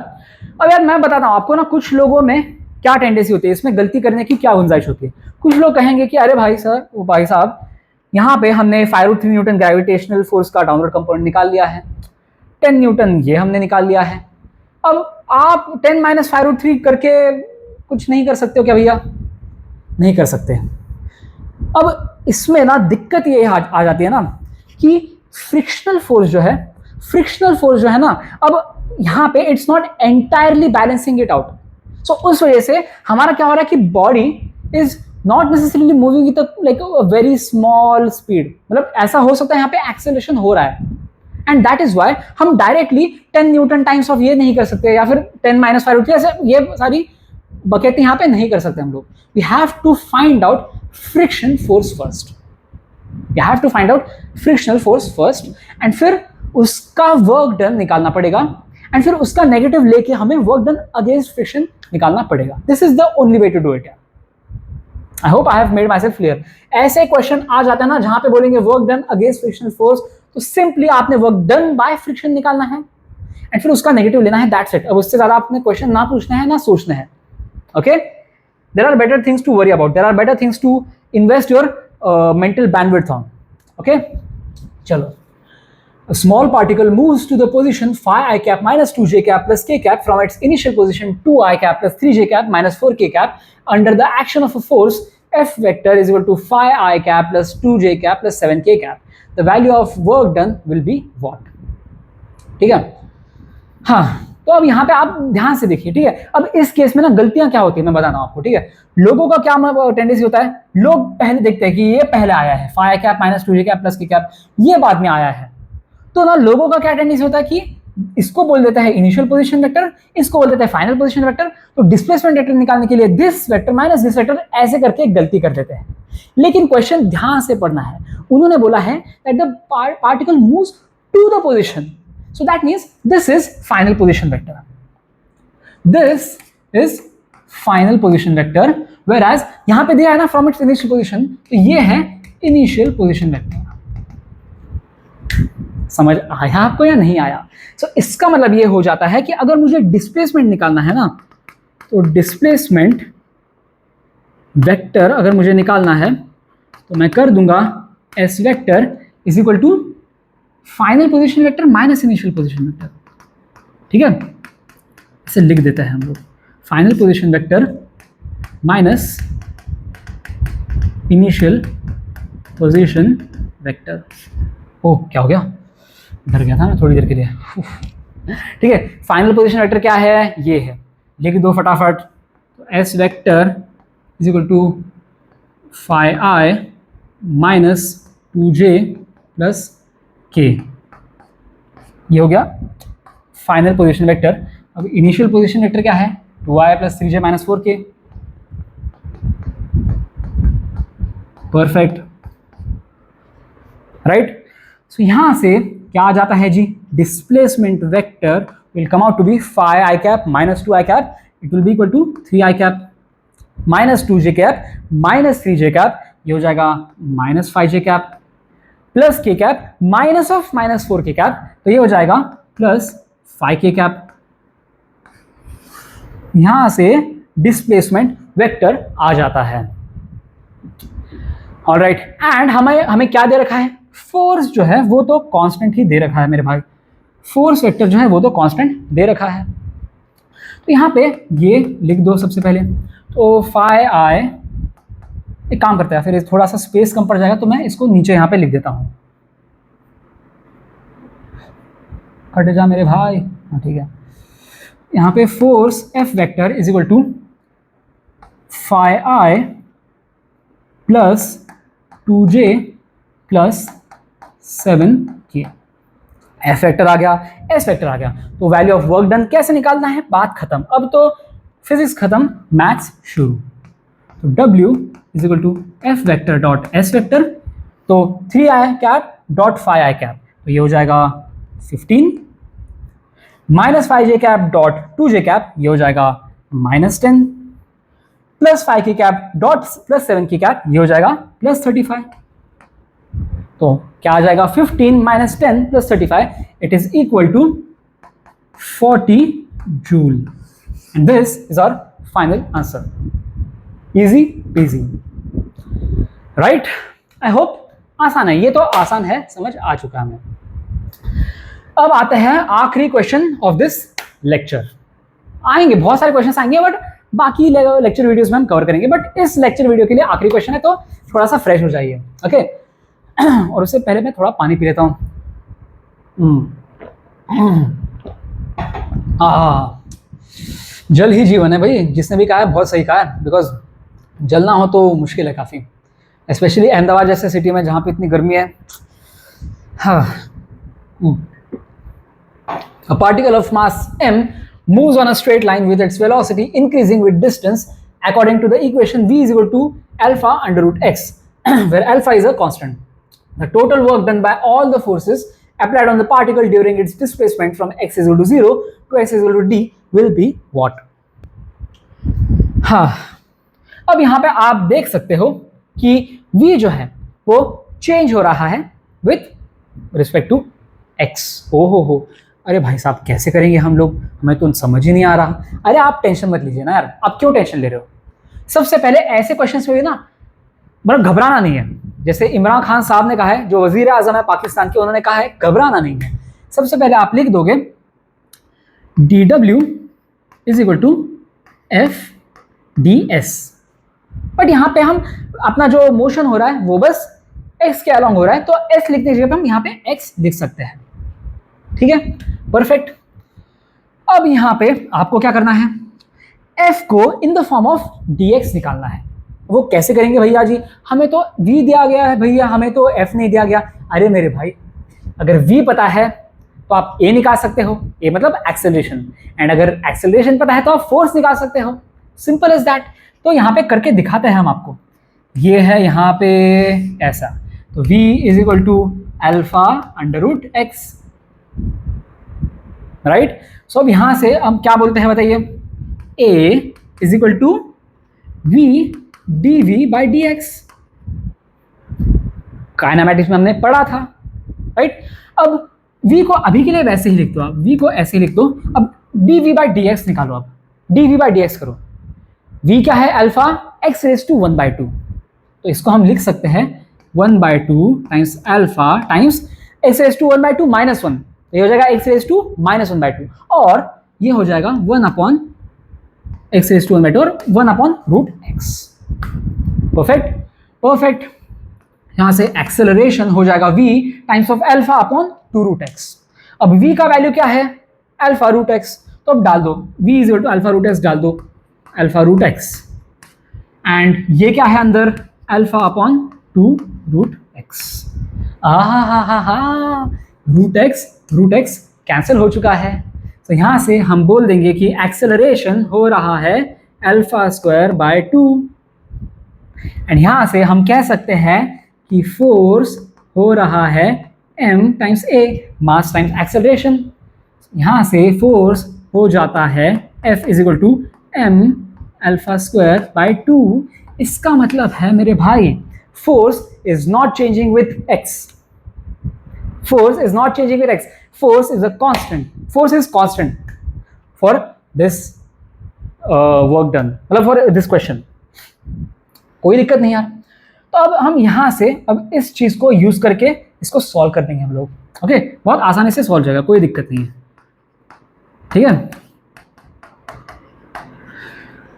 अब यार मैं बताता हूं आपको ना, कुछ लोगों में क्या टेंडेंसी होती है, इसमें गलती करने की क्या गुंजाइश होती है। कुछ लोग कहेंगे कि अरे भाई साहब यहाँ पे हमने 5√3 न्यूटन ग्रेविटेशनल फोर्स का डाउनवर्ड कंपोनेंट निकाल लिया है, 10 न्यूटन ये हमने निकाल लिया है, अब आप 10 - 5√3 करके कुछ नहीं कर सकते हो क्या भैया? नहीं कर सकते। अब इसमें ना दिक्कत ये आ जाती है ना कि फ्रिक्शनल फोर्स जो है ना, अब यहाँ पे it's not entirely balancing it out. So उस वजह से हमारा क्या हो रहा है कि body is not necessarily moving with like a very small speed, मतलब ऐसा हो सकता है यहाँ पे एक्सेलरेशन हो रहा है, एंड दैट इज वाई हम डायरेक्टली 10 न्यूटन टाइम्स ऑफ ये नहीं कर सकते, या फिर 10 - 5√3 ऐसे ये सारी बकेटें यहाँ पे नहीं कर सकते हम लोग। We have to find out friction force first, we have to find out frictional force first, and फिर उसका वर्क डन निकालना पड़ेगा, एंड फिर उसका नेगेटिव लेके हमें वर्क डन अगेंस्ट फ्रिक्शन निकालना पड़ेगा। This is the only way to do it. I hope I have made myself clear. ऐसे क्वेश्चन आ जाता है ना जहां पे बोलेंगे work done against frictional force, तो सिंपली आपने वर्क डन बाय फ्रिक्शन निकालना है एंड फिर उसका नेगेटिव लेना है, दैट्स इट। अब उससे ज्यादा आपने क्वेश्चन ना पूछना है ना सोचना है, okay. There are better things to worry about, there are better things to invest your mental bandwidth on, okay. चलो, a small particle moves to the position phi I cap minus 2j cap plus k cap from its initial position 2I cap plus 3j cap minus 4k cap under the action of a force F vector is equal to phi I cap plus 2j cap plus 7k cap. The value of work done will be what? ठीक है? हाँ, तो अब यहाँ पे आप ध्यान से देखिए, ठीक है। अब इस केस में ना गलतियां क्या होती है मैं बताना आपको, ठीक है। लोगों का क्या टेंडेंसी होता है, लोग पहले देखते हैं कि ये पहले आया है five cap minus 2j cap plus K cap, ये बाद में आया है। तो ना लोगों का क्या टेंडेंसी होता है कि इसको बोल देता है इनिशियल पोजीशन वेक्टर, इसको बोल देता है फाइनल पोजीशन वेक्टर। तो डिस्प्लेसमेंट वेक्टर निकालने के लिए this vector minus this vector ऐसे करके एक गलती कर देते हैं। लेकिन क्वेश्चन ध्यान से पढ़ना है, उन्होंने बोला है that the particle moves to the position, so that means this is final position vector, this is final position vector, whereas यहां पे दिया है ना फ्रॉम इट्स इनिशियल पोजीशन, तो ये है इनिशियल पोजीशन वेक्टर। समझ आया आपको या नहीं आया? सो इसका मतलब ये हो जाता है कि अगर मुझे डिस्प्लेसमेंट निकालना है ना, तो डिस्प्लेसमेंट वेक्टर अगर मुझे निकालना है तो मैं कर दूंगा S vector is equal to final position vector minus initial position vector, ठीक है। इसे लिख देते हैं हम लोग, final position vector minus initial position vector. ओह क्या हो गया, डर गया था मैं थोड़ी देर के लिए, ठीक है। फाइनल पोजीशन वेक्टर क्या है, ये है, लिख दो फटाफट। तो S vector is equal to five I minus 2j plus k, ये हो गया फाइनल पोजीशन वेक्टर। अब इनिशियल पोजीशन वेक्टर क्या है, 2i plus 3j minus 4k, perfect, right. So यहां से क्या आ जाता है जी, displacement vector will come out to be five I cap minus 2i cap, it will be equal to 3i cap minus 2j cap minus 3j cap, ये हो जाएगा minus 5j cap plus k cap minus of minus 4k cap, तो ये हो जाएगा plus 5k cap. यहां से displacement vector आ जाता है, ऑलराइट। एंड हमें क्या दे रखा है, फोर्स जो है वो तो कांस्टेंट ही दे रखा है मेरे भाई, फोर्स वेक्टर जो है वो तो कांस्टेंट दे रखा है। तो यहाँ पे ये लिख दो सबसे पहले, तो फाई आई, एक काम करते हैं फिर थोड़ा सा स्पेस कम पड़ जाएगा तो मैं इसको नीचे यहाँ पे लिख देता हूँ, कट जा मेरे भाई, हाँ ठीक है। यहाँ पे force F vector is equal to five I plus 2j plus 7k, F vector आ गया, एस वेक्टर आ गया। तो वैल्यू ऑफ वर्क डन कैसे निकालना है, बात खत्म, अब तो फिजिक्स खत्म, मैथ्स शुरू। तो W is equal to F vector dot S vector, तो 3i cap dot 5i cap, तो ये हो जाएगा 15 minus 5j cap dot 2j cap, ये हो जाएगा minus 10 plus 5k cap dot plus 7k cap, ये हो जाएगा प्लस 35। तो क्या आ जाएगा, 15 minus 10 plus 35, it is equal to 40 joule, and this is our final answer. Easy peasy, right. I hope आसान है, ये तो आसान है, समझ आ चुका हमें। अब आते हैं आखिरी क्वेश्चन ऑफ दिस लेक्चर। आएंगे बहुत सारे क्वेश्चन आएंगे, बट बाकी लेक्चर वीडियोस में हम कवर करेंगे, बट इस लेक्चर वीडियो के लिए आखिरी क्वेश्चन है, तो थोड़ा सा फ्रेश हो जाइए, ओके। और उससे पहले मैं थोड़ा पानी पी लेता हूँ। जल ही जीवन है भाई, जिसने भी कहा है बहुत सही कहा है, बिकॉज जलना हो तो मुश्किल है काफ़ी, स्पेशली अहमदाबाद जैसे सिटी में जहाँ पे इतनी गर्मी है। हाँ, a particle of mass m moves on a straight line with its velocity increasing with distance according to the equation v is equal to alpha under root x, where alpha is a constant. The total work done by all the forces applied on the particle during its displacement from x is equal to 0 to x is equal to d will be what? हाँ, अब यहाँ पे आप देख सकते हो कि v जो है वो चेंज हो रहा है विथ रिस्पेक्ट टू x। ओहो हो, अरे भाई साहब कैसे करेंगे हम लोग, हमें तो समझ ही नहीं आ रहा। अरे आप टेंशन मत लीजिए ना यार, आप क्यों टेंशन ले रहे हो। सबसे पहले ऐसे क्वेश्चंस में ना मतलब घबराना नहीं है, जैसे इमरान खान साहब ने कहा है, जो वजीर आजम है पाकिस्तान के, उन्होंने कहा है घबराना नहीं है। सबसे पहले आप लिख दोगे dw is equal to F D S, but यहाँ पे हम अपना जो मोशन हो रहा है वो बस x के अलॉन्ग हो रहा है, तो s लिखने की जगह पे हम यहाँ पे x लिख सकते हैं, ठीक है, परफेक्ट। अब यहाँ पे आपको क्या करना है, f को in the form of dx निकालना है। वो कैसे करेंगे भैया जी, हमें तो v दिया गया है भैया, हमें तो f नहीं दिया गया। अरे मेरे भाई, अगर v पता है तो आप a निकाल सकते हो, a मतलब एक्सेलरेशन, एंड अगर एक्सेलरेशन पता है तो आप फोर्स निकाल सकते हो, सिंपल एज दैट। तो यहाँ पे करके दिखाते हैं हम आपको। ये है यहाँ पे ऐसा, तो v is equal to alpha under root X, right. So अब यहाँ से हम क्या बोलते हैं बताइए, a is equal to v dv by D X, kinematics में हमने पढ़ा था, राइट। अब v को अभी के लिए वैसे ही लिख दो, आप v को ऐसे ही लिख दो। अब dv बाई डी एक्स निकालो, आप dv बाई डी एक्स करो। v क्या है, अल्फा, x रेज टू 1/2, तो इसको हम लिख सकते हैं 1/2 times alpha times x raise to 1/2 minus 1, ये हो जाएगा x रेज टू माइनस 1/2, और ये हो जाएगा 1 अपॉन x रेज टू 1/2 और 1 upon root x। Perfect perfect. यहां से एक्सेलरेशन हो जाएगा v times of alpha upon 2 root x। अब v का वैल्यू क्या है, अल्फा रूट x, तो अब डाल दो v is equal to alpha root x, डाल दो अल्फा रूट x, एंड ये क्या है अंदर, alpha upon 2 root x। Root x cancel हो चुका है, तो यहां से हम बोल देंगे कि एक्सेलरेशन हो रहा है अल्फा स्क्वायर बाय 2, एंड यहां से हम कह सकते हैं कि फोर्स हो रहा है m times a, mass times acceleration. यहां से फोर्स हो जाता है F is equal to m alpha square by 2। इसका मतलब है मेरे भाई, force is not changing with x, force is not changing with x, force is a constant, force is constant for this work done, मतलब for this question। कोई दिक्कत नहीं यार। तो अब हम यहां से अब इस चीज को यूज करके इसको सॉल्व कर देंगे हम लोग, ओके। बहुत आसानी से सॉल्व हो जाएगा, कोई दिक्कत नहीं है, ठीक है।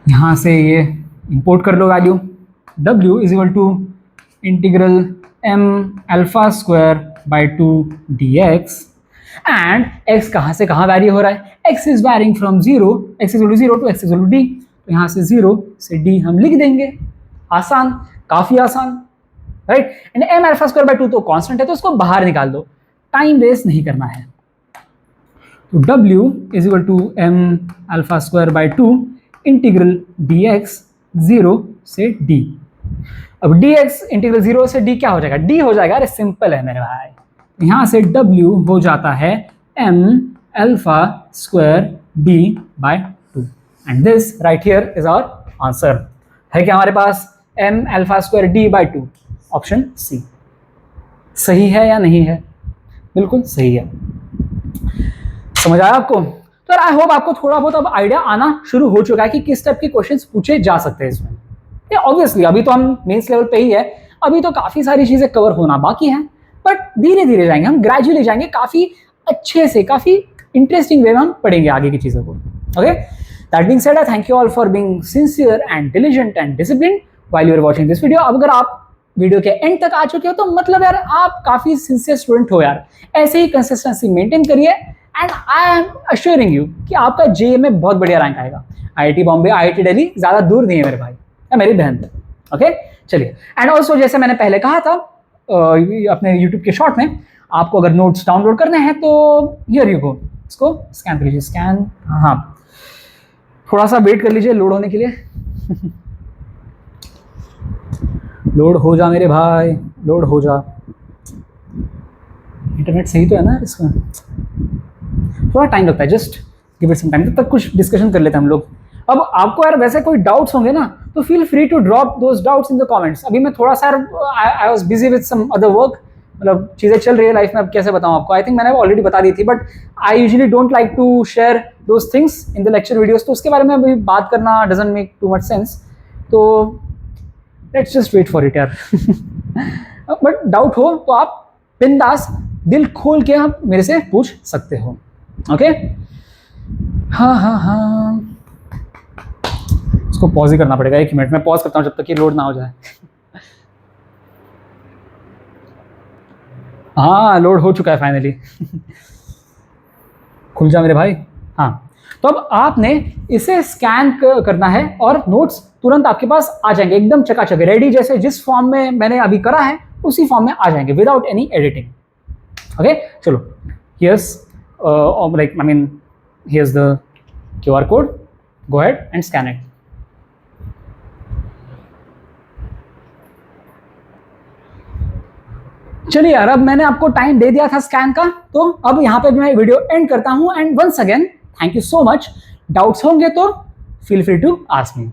यहां से ये इंपोर्ट कर लो value, w is equal to integral m alpha square by 2 dx, and x कहां से कहां वैरी हो रहा है, x is varying from 0, x is 0 to x is d, तो यहां से 0 से d हम लिख देंगे, आसान, काफी आसान, right. And m alpha square by 2 तो कांस्टेंट है, तो उसको बाहर निकाल दो, टाइम वेस्ट नहीं करना है। तो w is equal to m alpha square by 2 integral dx 0 से d। अब dx इंटीग्रल 0 से d क्या हो जाएगा, d हो जाएगा, अरे सिंपल है मेरे भाई। यहां से w हो जाता है m alpha square d by 2, and this right here is our answer. है क्या हमारे पास, m alpha square d by 2, option C. सही है या नहीं है, बिल्कुल सही है। समझ आया आपको? तो आई होप आपको थोड़ा बहुत अब आइडिया आना शुरू हो चुका है कि किस टाइप के क्वेश्चंस पूछे जा सकते हैं इसमें। ऑब्वियसली अभी तो हम मेंस लेवल पे ही है, अभी तो काफी सारी चीजें कवर होना बाकी हैं, बट धीरे धीरे जाएंगे, हम ग्रेजुअली जाएंगे, काफी अच्छे से, काफी इंटरेस्टिंग वे में हम पढ़ेंगे आगे की चीजों को, okay. That being said, I thank you all for being sincere and diligent and disciplined while you are watching this video. अब अगर आप वीडियो के एंड तक आ चुके हो तो मतलब यार आप काफी सिंसियर स्टूडेंट हो यार, ऐसे ही कंसिस्टेंसी मेंटेन करिए, and I am assuring you कि आपका जेईई में बहुत बढ़िया रैंक आएगा। आईआईटी बॉम्बे, आईआईटी दिल्ली ज्यादा दूर नहीं है मेरे भाई, मेरी बहन, ओके। चलिए, एंड ऑल्सो जैसे मैंने पहले कहा था अपने यूट्यूब के शॉर्ट में, आपको अगर नोट्स डाउनलोड करने हैं तो हियर यू गो, इसको स्कैन कर लीजिए, स्कैन, हाँ थोड़ा सा वेट कर लीजिए लोड होने के लिए। लोड हो जा मेरे भाई, लोड हो जा, इंटरनेट सही तो है ना इसका, थोड़ा टाइम लगता है, just give it some time, तब तक कुछ डिस्कशन कर लेते हैं हम लोग। अब आपको यार वैसे कोई डाउट्स होंगे ना तो feel free to drop those doubts in the comments. अभी मैं थोड़ा सा I was busy with some other work, मतलब चीज़ें चल रही है लाइफ में, अब कैसे बताऊं आपको, आई थिंक मैंने ऑलरेडी बता दी थी, but I usually don't like to share those things in the lecture videos, तो उसके बारे में अभी बात करना doesn't make too much sense, तो let's just wait for it यार। बट डाउट हो तो आप बिंदास दिल खोल के आप मेरे से पूछ सकते हो, ओके। हाँ हाँ हाँ, इसको पॉज ही करना पड़ेगा, 1 मिनट में पॉज करता हूँ जब तक ये लोड ना हो जाए। हाँ लोड हो चुका है फाइनली। खुल जा मेरे भाई। हाँ तो अब आपने इसे स्कैन करना है और नोट्स तुरंत आपके पास आ जाएंगे, एकदम चकाचक रेडी, जैसे जिस फॉर्म में मैंने अभी करा है उसी फॉर्म में आ जाएंगे विदाउट एनी एडिटिंग। ओके, चलो here's like I mean here's the QR code, go ahead and scan it. चलिए यार, अब मैंने आपको टाइम दे दिया था स्कैन का, तो अब यहाँ पे मैं वीडियो एंड करता हूँ। And once again thank you so much. Doubts होंगे तो feel free to ask me.